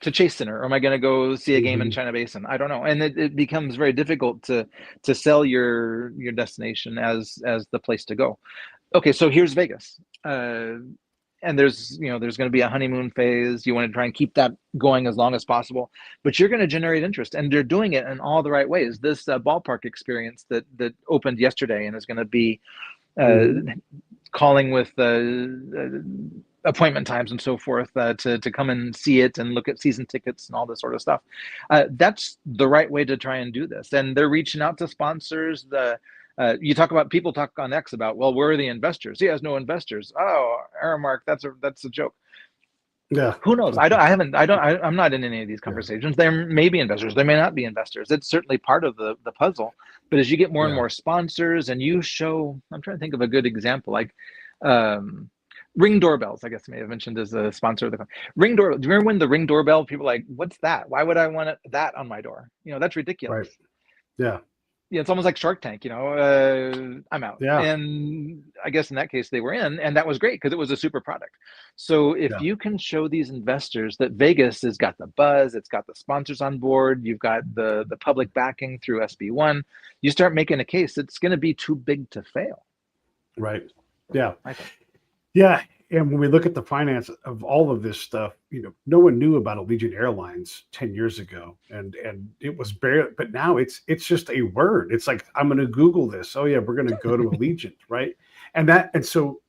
to Chase Center, or am I going to go see a game in China Basin? I don't know, and it becomes very difficult to sell your destination as the place to go. Okay, so here's Vegas. And there's going to be a honeymoon phase. You want to try and keep that going as long as possible, but you're going to generate interest, and they're doing it in all the right ways. This ballpark experience that opened yesterday and is going to be calling with appointment times and so forth to come and see it and look at season tickets and all this sort of stuff. That's the right way to try and do this. And they're reaching out to sponsors. People talk on X about, well, where are the investors? He has no investors. Oh, Aramark, that's a joke. Yeah. Who knows? I'm not in any of these conversations. There may be investors. There may not be investors. It's certainly part of the puzzle. But as you get more and more sponsors, and you show, I'm trying to think of a good example. Like Ring doorbells, I guess I may have mentioned as a sponsor of the Ring doorbell. Do you remember when the Ring doorbell, people were like, what's that? Why would I want that on my door? That's Right. ridiculous. Yeah. Yeah, it's almost like Shark Tank, I'm out. Yeah. And I guess in that case they were in, and that was great because it was a super product. So if Yeah. you can show these investors that Vegas has got the buzz, it's got the sponsors on board, you've got the public backing through SB1, you start making a case, it's going to be too big to fail. Right. Yeah. I think. Yeah. And when we look at the finance of all of this stuff, no one knew about Allegiant Airlines 10 years ago. And it was barely, but now it's just a word. It's like, I'm going to Google this. Oh yeah, we're going to go to Allegiant, right? And so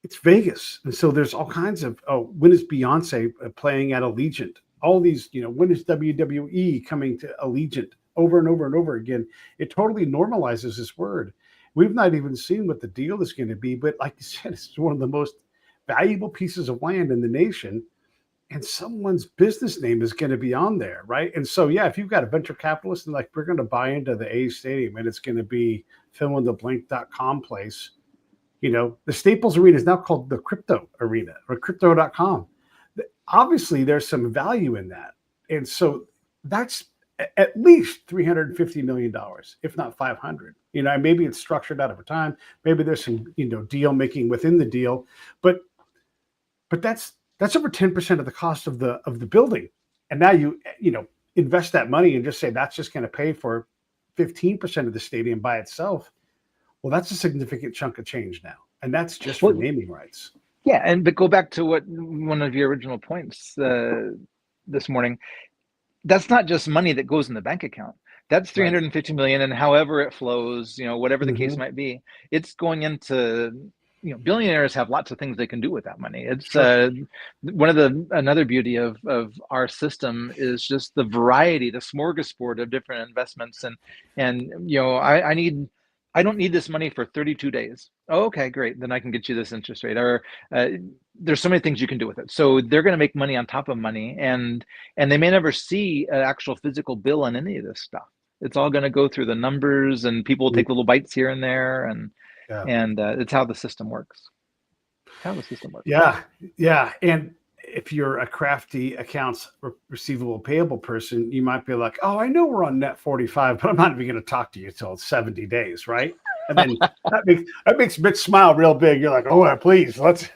it's Vegas. And so there's all kinds of, when is Beyonce playing at Allegiant? All these, when is WWE coming to Allegiant? Over and over and over again. It totally normalizes this word. We've not even seen what the deal is going to be, but like you said, it's one of the most valuable pieces of land in the nation, and someone's business name is going to be on there, right? And so, yeah, if you've got a venture capitalist and like, we're going to buy into the A's stadium and it's going to be fill-in-the-blank.com place, the Staples Arena is now called the Crypto Arena or crypto.com. Obviously, there's some value in that. And so that's at least $350 million, if not 500. Maybe it's structured out over time. Maybe there's some, deal making within the deal, but that's over 10% of the cost of the building. And now you invest that money and just say that's just going to pay for 15% of the stadium by itself. Well, that's a significant chunk of change now, and that's just for naming rights. Yeah, but go back to what one of your original points this morning. That's not just money that goes in the bank account. That's 350 million, and however it flows, whatever the case might be, it's going into, billionaires have lots of things they can do with that money. It's another beauty of our system is just the variety, the smorgasbord of different investments, and I don't need this money for 32 days. Oh, okay, great. Then I can get you this interest rate. Or there's so many things you can do with it. So they're going to make money on top of money, and they may never see an actual physical bill on any of this stuff. It's all going to go through the numbers, and people will take little bites here and there, and it's how the system works. Yeah. And if you're a crafty accounts receivable payable person, you might be like, oh, I know we're on net 45, but I'm not even going to talk to you till 70 days, right? And then that makes Mitch smile real big. You're like, oh, please, let's.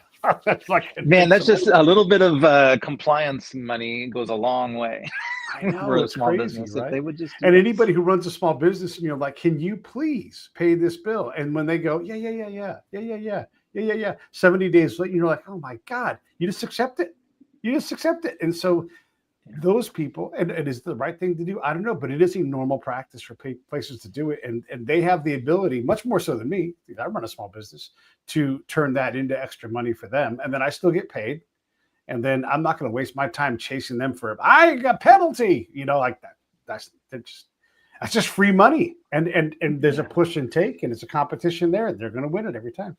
That's just a little bit of compliance money goes a long way. I know, for a small crazy, business, right? If they would just and anybody who runs a small business, and you're like, can you please pay this bill? And when they go, yeah, 70 days later, you're like, oh my God, you just accept it. And so those people, and it is the right thing to do. I don't know, but it is a normal practice for places to do it. And they have the ability, much more so than me, I run a small business, to turn that into extra money for them. And then I still get paid. And then I'm not going to waste my time chasing them for I got penalty, like that. That's just free money. And there's a push and take, and it's a competition there. They're going to win it every time.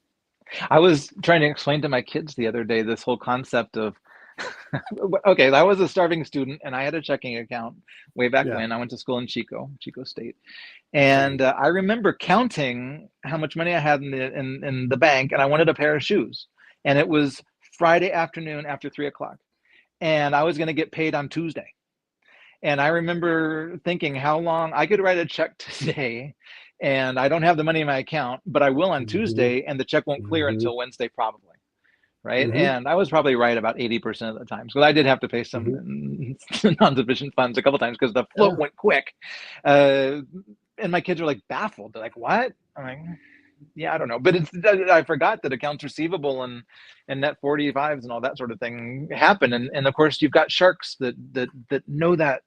I was trying to explain to my kids the other day this whole concept of, okay, I was a starving student and I had a checking account way back when I went to school in Chico State. And I remember counting how much money I had in the bank, and I wanted a pair of shoes. And it was Friday afternoon after 3:00, and I was going to get paid on Tuesday. And I remember thinking how long I could write a check today, and I don't have the money in my account, but I will on Tuesday, and the check won't clear until Wednesday probably, right? And I was probably right about 80% of the time. So I did have to pay some non-sufficient funds a couple times because the float went quick. And my kids were like baffled. They're like, what? I'm like, yeah, I don't know, but I forgot that accounts receivable and net 45s and all that sort of thing happen, and of course you've got sharks that know that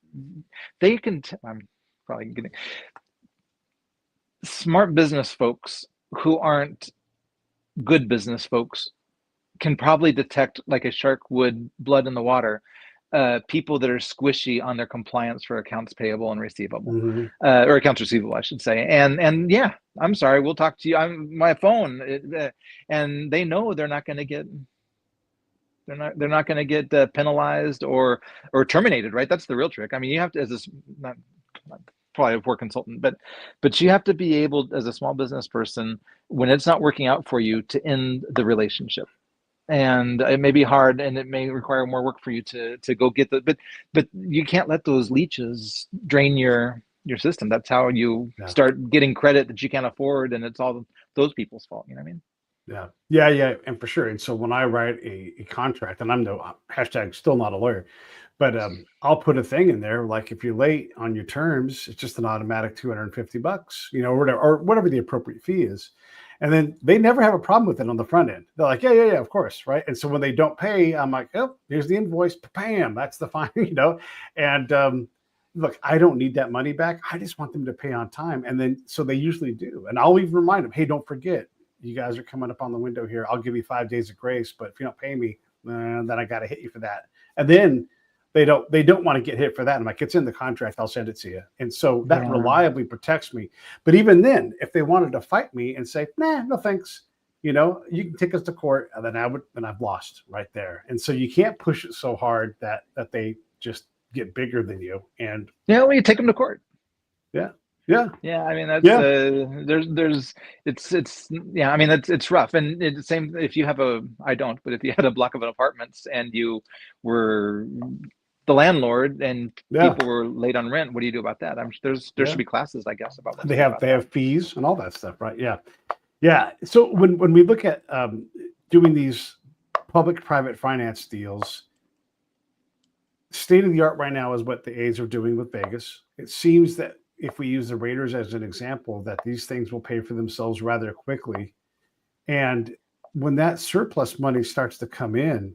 they can. I'm probably getting smart business folks who aren't good business folks can probably detect, like a shark would blood in the water, people that are squishy on their compliance for accounts payable and receivable, or accounts receivable, I should say. And yeah, I'm sorry, we'll talk to you on my phone, and they know they're not going to get. They're not going to get penalized or terminated, right? That's the real trick. I mean, you have to, as this, not probably a poor consultant, but you have to be able, as a small business person, when it's not working out for you, to end the relationship. And it may be hard, and it may require more work for you to go get but you can't let those leeches drain your system. That's how you start getting credit that you can't afford, and it's all those people's fault. You know what I mean? Yeah, and for sure. And so when I write a contract, and I'm no hashtag still not a lawyer, but I'll put a thing in there like, if you're late on your terms, it's just an automatic $250, or whatever the appropriate fee is. And then they never have a problem with it on the front end. They're like, yeah, of course, right? And so when they don't pay, I'm like, oh, here's the invoice, bam, that's the fine, And look, I don't need that money back. I just want them to pay on time. And then so they usually do. And I'll even remind them, hey, don't forget, you guys are coming up on the window here. I'll give you 5 days of grace, but if you don't pay me, then I got to hit you for that. And then they don't want to get hit for that. I'm like, it's in the contract. I'll send it to you. And so that reliably protects me. But even then, if they wanted to fight me and say, nah, no thanks, you can take us to court, and then I've lost right there. And so you can't push it so hard that they just get bigger than you. And well, you take them to court. Yeah. I mean, that's there's I mean, it's rough. And it's the same if you have I don't, but if you had a block of apartments and you were the landlord and people were late on rent, what do you do about that? There should be classes, I guess, about what they have fees and all that stuff, right? Yeah. So when we look at doing these public-private finance deals, state of the art right now is what the A's are doing with Vegas. It seems that if we use the Raiders as an example, that these things will pay for themselves rather quickly. And when that surplus money starts to come in,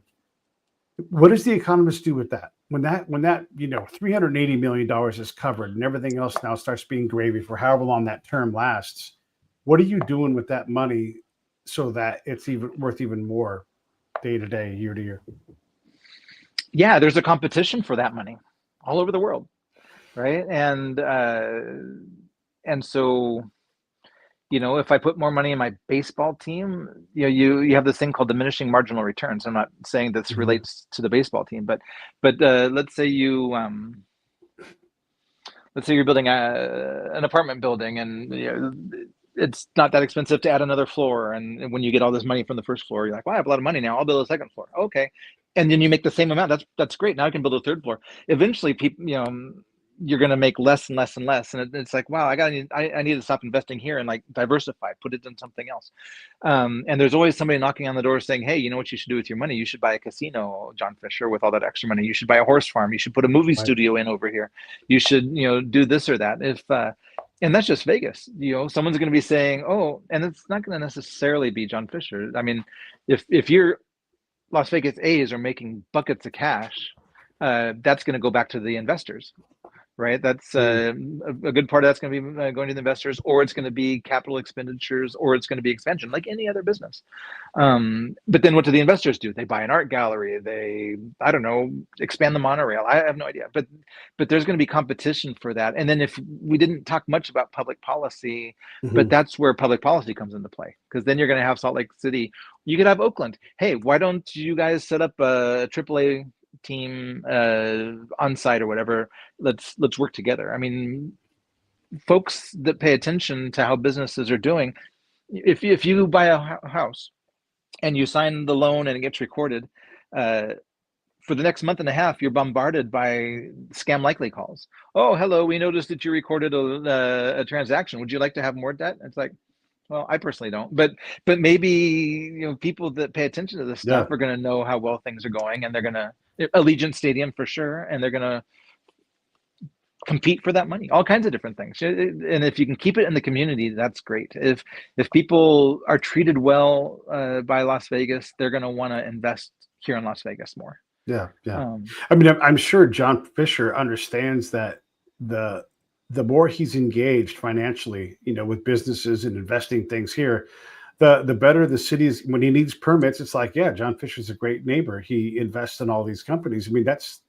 what does the economist do with that? When that $380 million is covered and everything else now starts being gravy for however long that term lasts, what are you doing with that money so that it's even worth even more day to day, year to year? Yeah, there's a competition for that money all over the world. Right. And so, if I put more money in my baseball team, you have this thing called diminishing marginal returns. I'm not saying this relates to the baseball team, but let's say you're building an apartment building, and it's not that expensive to add another floor. And when you get all this money from the first floor, you're like, well, I have a lot of money now. I'll build a second floor. Okay. And then you make the same amount. That's great. Now I can build a third floor. Eventually, people, you're going to make less and less and less. And it's like, wow, I need to stop investing here and like diversify, put it in something else. And there's always somebody knocking on the door saying, hey, you know what you should do with your money? You should buy a casino, John Fisher, with all that extra money. You should buy a horse farm. You should put a movie studio in over here. You should, do this or that. And that's just Vegas. Someone's going to be saying, oh, and it's not going to necessarily be John Fisher. I mean, if you're Las Vegas A's are making buckets of cash, that's going to go back to the investors. Right. That's a good part of that's going to be going to the investors, or it's going to be capital expenditures, or it's going to be expansion, like any other business. But then what do the investors do? They buy an art gallery. They, I don't know, expand the monorail. I have no idea. But there's going to be competition for that. And then if we didn't talk much about public policy, but that's where public policy comes into play, because then you're going to have Salt Lake City. You could have Oakland. Hey, why don't you guys set up a AAA team on site or whatever? Let's work together. I mean, folks that pay attention to how businesses are doing, if you buy a house and you sign the loan and it gets recorded, for the next month and a half, you're bombarded by scam likely calls. Oh, hello, we noticed that you recorded a transaction. Would you like to have more debt? It's like, well, I personally don't, but maybe people that pay attention to this stuff are going to know how well things are going, and they're going to Allegiant Stadium for sure, and they're going to compete for that money, all kinds of different things. And if you can keep it in the community, that's great. If people are treated well by Las Vegas, they're going to want to invest here in Las Vegas more. Yeah. I mean, I'm sure John Fisher understands that the more he's engaged financially, with businesses and investing things here, the better the city is. When he needs permits, it's like, yeah, John Fisher's a great neighbor. He invests in all these companies. I mean, that's,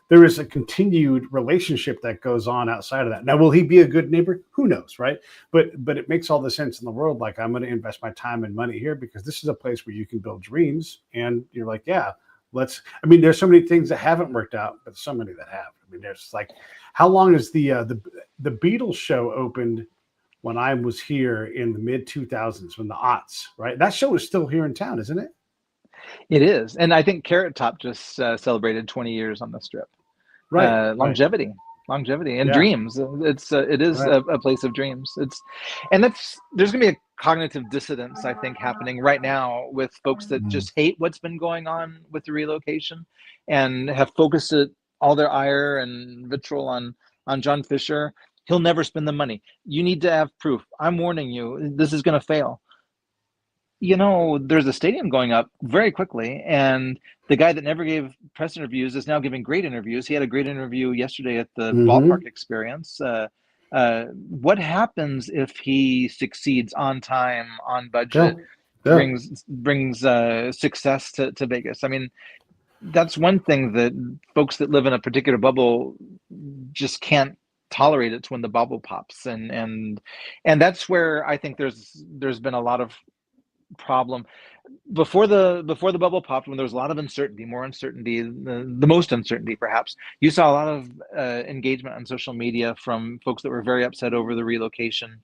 there is a continued relationship that goes on outside of that. Now, will he be a good neighbor? Who knows, right? But it makes all the sense in the world. Like, I'm going to invest my time and money here because this is a place where you can build dreams. And you're like, yeah, I mean, there's so many things that haven't worked out, but so many that have. I mean, there's like, how long is the Beatles show opened when I was here in the mid 2000s, when the aughts, right? That show is still here in town, isn't it? It is, and I think Carrot Top just celebrated 20 years on the Strip. Right, right. Longevity and Yeah, dreams. It is right. a place of dreams. And there's gonna be a cognitive dissonance, I think, happening right now with folks that Mm. just hate what's been going on with the relocation and have focused all their ire and vitriol on John Fisher. He'll never spend the money. You need to have proof. I'm warning you, this is gonna fail. There's a stadium going up very quickly, and the guy that never gave press interviews is now giving great interviews. He had a great interview yesterday at the Mm-hmm. ballpark experience. What happens if he succeeds on time, on Yeah, budget, yeah. brings success to Vegas? I mean, that's one thing that folks that live in a particular bubble just can't tolerate. It's when the bubble pops, and that's where I think there's been a lot of problem before the bubble popped, when there was a lot of uncertainty, more uncertainty, the most uncertainty perhaps. You saw a lot of engagement on social media from folks that were very upset over the relocation,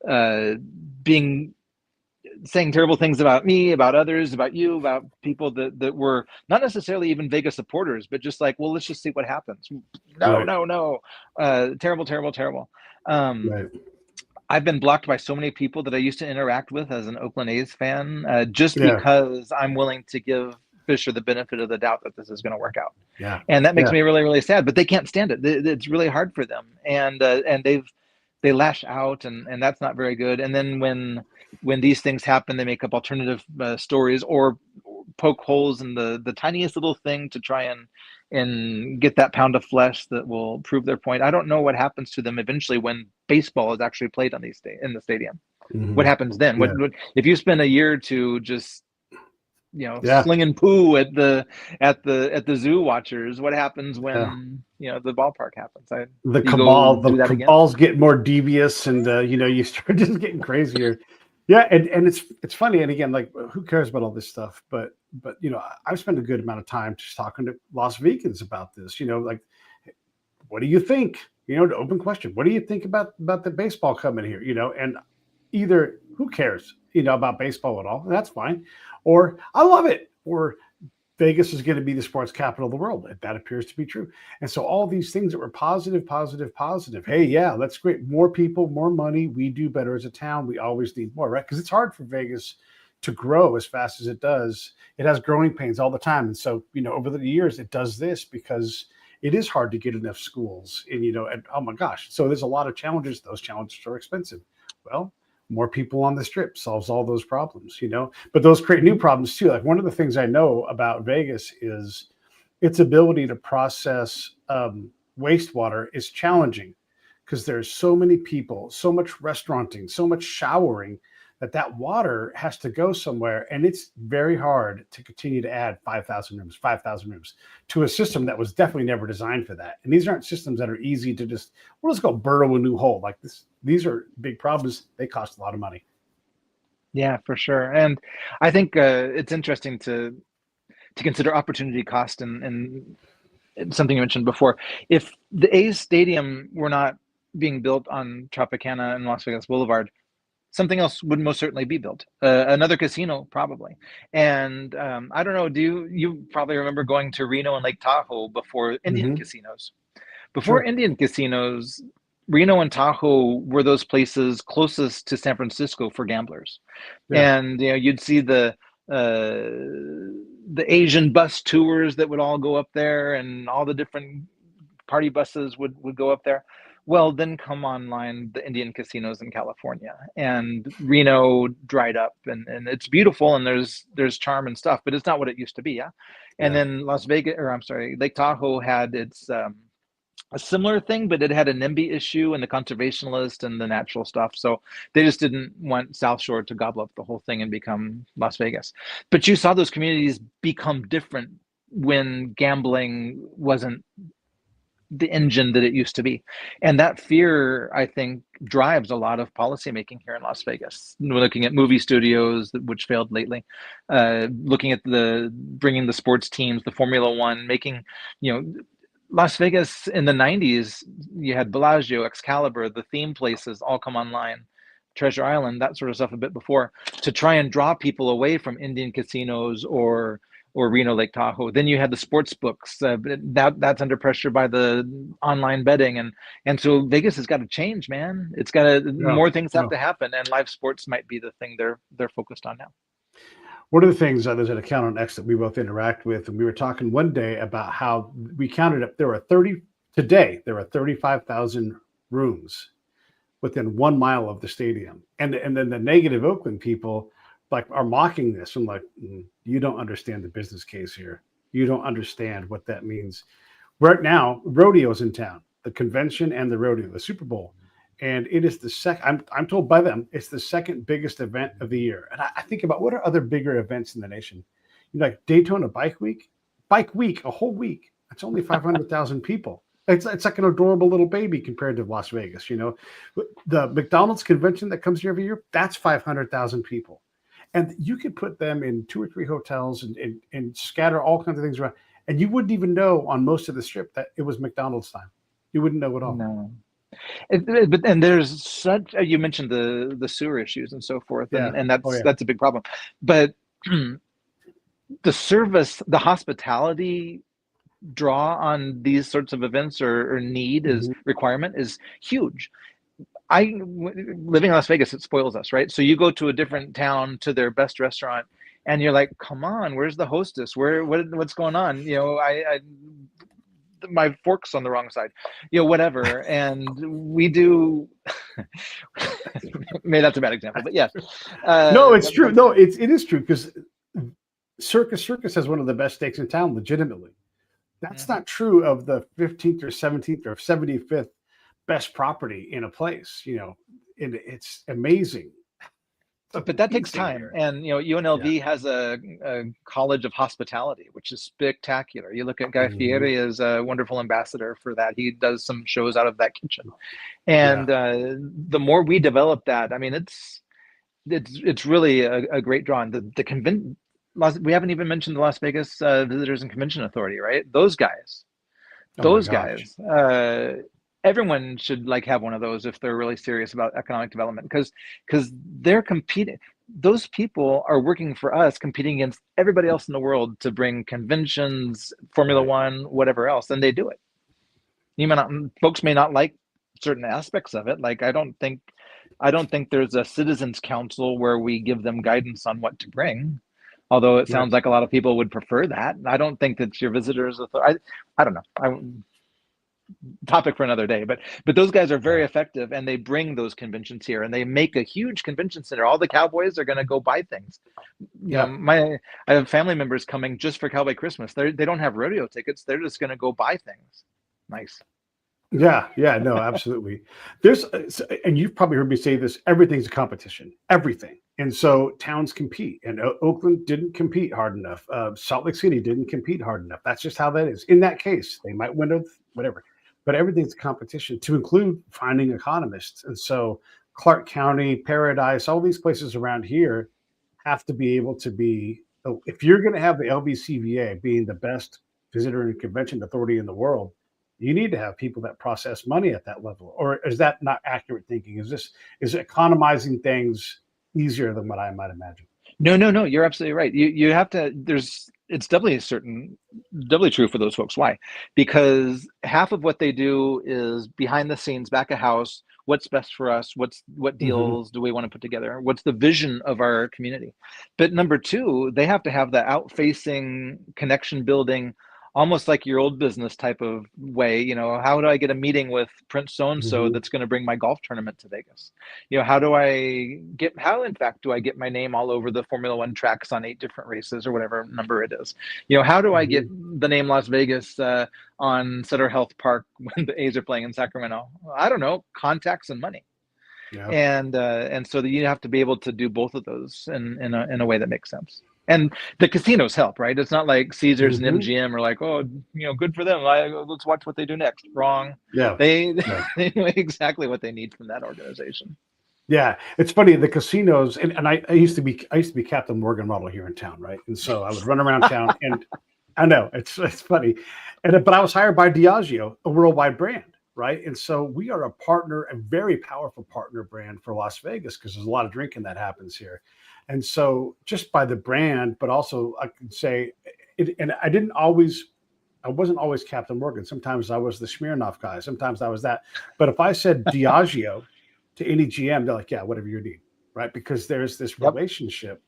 uh, being saying terrible things about me, about others, about you, about people that were not necessarily even Vegas supporters, but just like, well, let's just see what happens. No, Right, no, no. Terrible, terrible, terrible. Um, right. I've been blocked by so many people that I used to interact with as an Oakland A's fan, just Yeah, because I'm willing to give Fisher the benefit of the doubt that this is going to work out, yeah, and that makes yeah. me really, really sad. But they can't stand it. It's really hard for them, and they lash out, and that's not very good. And then when these things happen, they make up alternative stories or poke holes in the tiniest little thing to try and get that pound of flesh that will prove their point. I don't know what happens to them eventually when baseball is actually played on in the stadium. What Hmm. happens then? Yeah, What if you spend a year or two just yeah, slinging poo at the zoo watchers? What happens yeah. when the ballpark happens? You go The do that again? cabals get more devious, and you start just getting crazier. Yeah, and it's funny, and again, like, who cares about all this stuff? But I've spent a good amount of time just talking to Las Vegans about this. Like, what do you think? The open question. What do you think about the baseball coming here? And either who cares, about baseball at all, and that's fine, or I love it, or Vegas is going to be the sports capital of the world. That appears to be true. And so all these things that were positive, positive, positive. Hey, yeah, that's great. More people, more money. We do better as a town. We always need more, right? Because it's hard for Vegas to grow as fast as it does. It has growing pains all the time. And so, over the years, it does this because it is hard to get enough schools. And oh my gosh. So there's a lot of challenges. Those challenges are expensive. Well, more people on the Strip solves all those problems. But those create new problems too. Like, one of the things I know about Vegas is its ability to process wastewater is challenging, because there's so many people, so much restauranting, so much showering, that water has to go somewhere, and it's very hard to continue to add 5,000 rooms to a system that was definitely never designed for that. And these aren't systems that are easy to just, well, let's go burrow a new hole like this. These are big problems. They cost a lot of money. Yeah, for sure. And I think it's interesting to consider opportunity cost, and something you mentioned before. If the A's stadium were not being built on Tropicana and Las Vegas Boulevard, something else would most certainly be built. Another casino, probably. And I don't know. You probably remember going to Reno and Lake Tahoe before Indian Mm-hmm. casinos? Before Sure. Indian casinos, Reno and Tahoe were those places closest to San Francisco for gamblers. Yeah. And you'd see the Asian bus tours that would all go up there, and all the different party buses would go up there. Well, then come online the Indian casinos in California, and Reno dried up, and it's beautiful, and there's charm and stuff, but it's not what it used to be. Yeah. And Yeah. then Las Vegas, or I'm sorry, Lake Tahoe had its a similar thing, but it had a NIMBY issue and the conservationist and the natural stuff. So they just didn't want South Shore to gobble up the whole thing and become Las Vegas. But you saw those communities become different when gambling wasn't the engine that it used to be. And that fear, I think, drives a lot of policymaking here in Las Vegas. We're looking at movie studios, which failed lately, looking at bringing the sports teams, the Formula One, making, Las Vegas in the 90s, you had Bellagio, Excalibur, the theme places all come online, Treasure Island, that sort of stuff a bit before, to try and draw people away from Indian casinos or Reno Lake Tahoe. Then you had the sports books. That's under pressure by the online betting, and so Vegas has got to change, man. It's got to No, more things have no. to happen, and live sports might be the thing they're focused on now. One of the things, there's an account on X that we both interact with, and we were talking one day about how we counted up. There were 35,000 rooms within 1 mile of the stadium, and then the negative Oakland people like are mocking this. I'm like, you don't understand the business case here. You don't understand what that means. Right now, rodeo's in town, the convention and the rodeo, the Super Bowl. And it is the second, I'm told by them, it's the second biggest event of the year. And I think about what are other bigger events in the nation? Like Daytona Bike Week, a whole week. That's only 500,000 people. It's like an adorable little baby compared to Las Vegas. The McDonald's convention that comes here every year, that's 500,000 people. And you could put them in 2 or 3 hotels and scatter all kinds of things around. And you wouldn't even know on most of the strip that it was McDonald's time. You wouldn't know at all. No. But there's such, you mentioned the sewer issues and so forth, and that's a big problem. But the service, the hospitality draw on these sorts of events or need is requirement is huge. Living in Las Vegas, it spoils us, right? So you go to a different town to their best restaurant, and you're like, "Come on, where's the hostess? What's going on?" My fork's on the wrong side, whatever. And we do. Maybe that's a bad example, but yes. No, it's true. No, it is true because Circus has one of the best steaks in town, legitimately. That's not true of the 15th or 17th or 75th best property in a place. And it's amazing. But that takes time. And UNLV has a college of hospitality, which is spectacular. You look at Guy Fieri as a wonderful ambassador for that. He does some shows out of that kitchen. And the more we develop that, I mean, it's really a great draw. And we haven't even mentioned the Las Vegas Visitors and Convention Authority, right? Those guys, everyone should have one of those if they're really serious about economic development, because they're competing. Those people are working for us, competing against everybody else in the world to bring conventions, Formula One, whatever else, and they do it. Folks may not like certain aspects of it. Like I don't think there's a citizens council where we give them guidance on what to bring. Although it sounds like a lot of people would prefer that. I don't think that's your visitors. I don't know. Topic for another day, but those guys are very effective, and they bring those conventions here, and they make a huge convention center. All the cowboys are going to go buy things. I have family members coming just for Cowboy Christmas. They don't have rodeo tickets. They're just going to go buy things. Nice. Yeah, no, absolutely. And you've probably heard me say this, everything's a competition, everything. And so towns compete, and Oakland didn't compete hard enough. Salt Lake City didn't compete hard enough. That's just how that is. In that case, they might win whatever, but everything's a competition, to include finding economists. And so Clark County, Paradise, all these places around here have to be able to be, if you're going to have the LVCVA being the best visitor and convention authority in the world, you need to have people that process money at that level. Or is that not accurate thinking? Is economizing things easier than what I might imagine? No, you're absolutely right. You have to, it's doubly true for those folks. Why? Because half of what they do is behind the scenes, back of house. What's best for us? What deals do we want to put together? What's the vision of our community? But number two, they have to have the out-facing connection building, almost like your old business type of way. How do I get a meeting with Prince so-and-so that's going to bring my golf tournament to Vegas? How in fact do I get my name all over the Formula One tracks on 8 different races or whatever number it is? How do I get the name Las Vegas on Sutter Health Park when the A's are playing in Sacramento? I don't know, contacts and money. And so you have to be able to do both of those in a way that makes sense. And the casinos help, right? It's not like Caesars and Mm-hmm. MGM are like, oh, good for them. Let's watch what they do next. Wrong. Yeah. They Yeah. they know exactly what they need from that organization. Yeah, it's funny. The casinos, and I used to be Captain Morgan model here in town, right? And so I would run around town, and I know it's funny, but I was hired by Diageo, a worldwide brand, right? And so we are a partner, a very powerful partner brand for Las Vegas because there's a lot of drinking that happens here, and so just by the brand, but also I could say, and I wasn't always Captain Morgan. Sometimes I was the Smirnoff guy. Sometimes I was that. But if I said Diageo to any GM, they're like, yeah, whatever you need, right? Because there's this Yep. relationship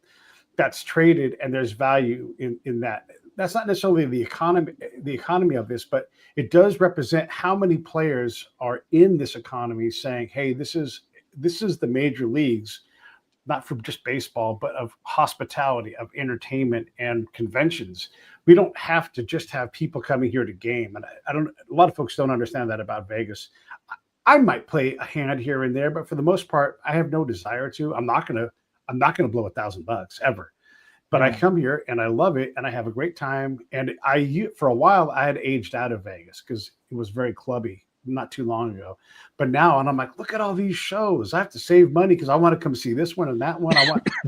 that's traded, and there's value in that. That's not necessarily the economy of this, but it does represent how many players are in this economy saying, hey, this is the major leagues, not for just baseball, but of hospitality, of entertainment and conventions. We don't have to just have people coming here to game. And I don't, a lot of folks don't understand that about Vegas. I might play a hand here and there, but for the most part, I have no desire to. I'm not gonna blow $1,000 ever. But I come here and I love it and I have a great time. And for a while, I had aged out of Vegas because it was very clubby not too long ago. But now, and I'm like, look at all these shows. I have to save money because I want to come see this one and that one.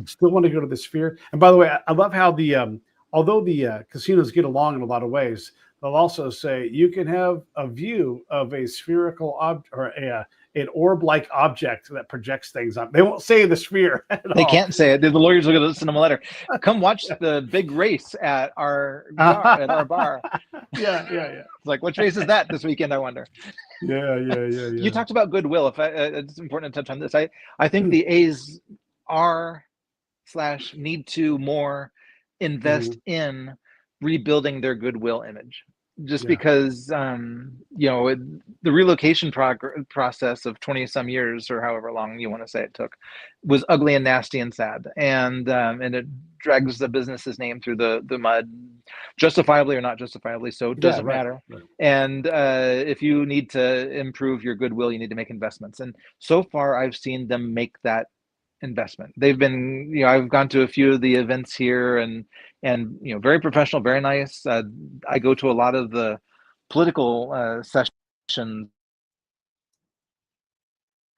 Still want to go to the Sphere. And by the way, I love how although the casinos get along in a lot of ways, they'll also say you can have a view of a spherical object or an orb-like object that projects things on. They won't say the sphere at They all. can't say it. The lawyers are going to send them a letter. Come watch the big race at our bar. Yeah. It's like, which race is that this weekend, I wonder? Yeah. You talked about goodwill. It's important to touch on this. I think the A's need to more invest in rebuilding their goodwill image. Just because the relocation process of 20 some years or however long you want to say it took was ugly and nasty and sad, and it drags the business's name through the mud, justifiably or not justifiably, so it doesn't matter. Right. And if you need to improve your goodwill, you need to make investments, and so far I've seen them make that investment. They've been, I've gone to a few of the events here, and very professional, very nice. I go to a lot of the political sessions.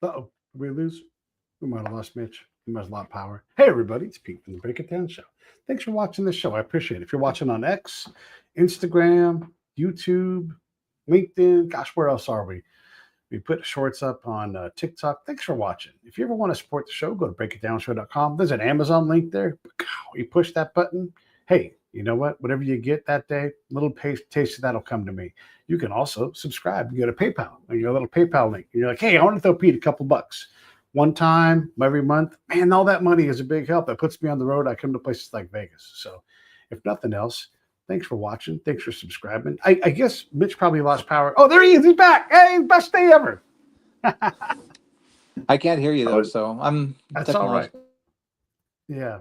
Uh-oh, did we lose? We might have lost Mitch. He must have lost power. Hey, everybody, it's Pete from the Break It Down Show. Thanks for watching this show. I appreciate it. If you're watching on X, Instagram, YouTube, LinkedIn, gosh, where else are we? We put shorts up on TikTok. Thanks for watching. If you ever want to support the show, go to breakitdownshow.com. There's an Amazon link there. You push that button. Hey, you know what? Whatever you get that day, a little taste of that'll come to me. You can also subscribe. You go to PayPal and you got a little PayPal link. And you're like, hey, I want to throw Pete a couple bucks. One time, every month. Man, all that money is a big help. That puts me on the road. I come to places like Vegas. So if nothing else, thanks for watching. Thanks for subscribing. I guess Mitch probably lost power. Oh, there he is. He's back. Hey, best day ever. I can't hear you though, so that's all right. Yeah.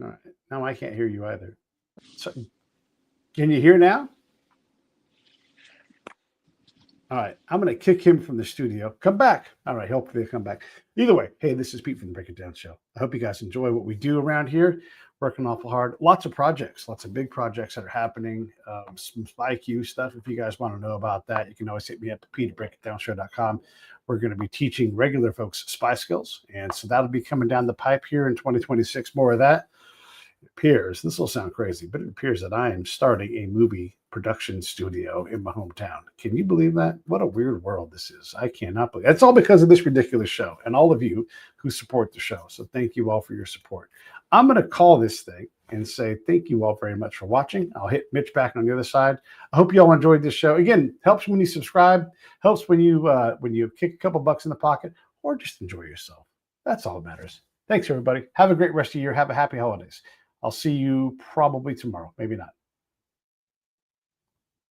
All right. Now I can't hear you either. So, can you hear now? All right. I'm going to kick him from the studio. Come back. All right. Hopefully he'll come back. Either way, hey, this is Pete from the Break It Down Show. I hope you guys enjoy what we do around here. Working awful hard. Lots of projects, lots of big projects that are happening. Some IQ stuff. If you guys want to know about that, you can always hit me up at pete@breakitdownshow.com. We're going to be teaching regular folks spy skills. And so that'll be coming down the pipe here in 2026. More of that. It appears, this will sound crazy, but it appears that I am starting a movie production studio in my hometown. Can you believe that? What a weird world this is. I cannot believe it. It's all because of this ridiculous show and all of you who support the show. So thank you all for your support. I'm going to call this thing and say thank you all very much for watching. I'll hit Mitch back on the other side. I hope you all enjoyed this show. Again, helps when you subscribe, helps when you kick a couple bucks in the pocket, or just enjoy yourself. That's all that matters. Thanks, everybody. Have a great rest of the year. Have a happy holidays. I'll see you probably tomorrow. Maybe not.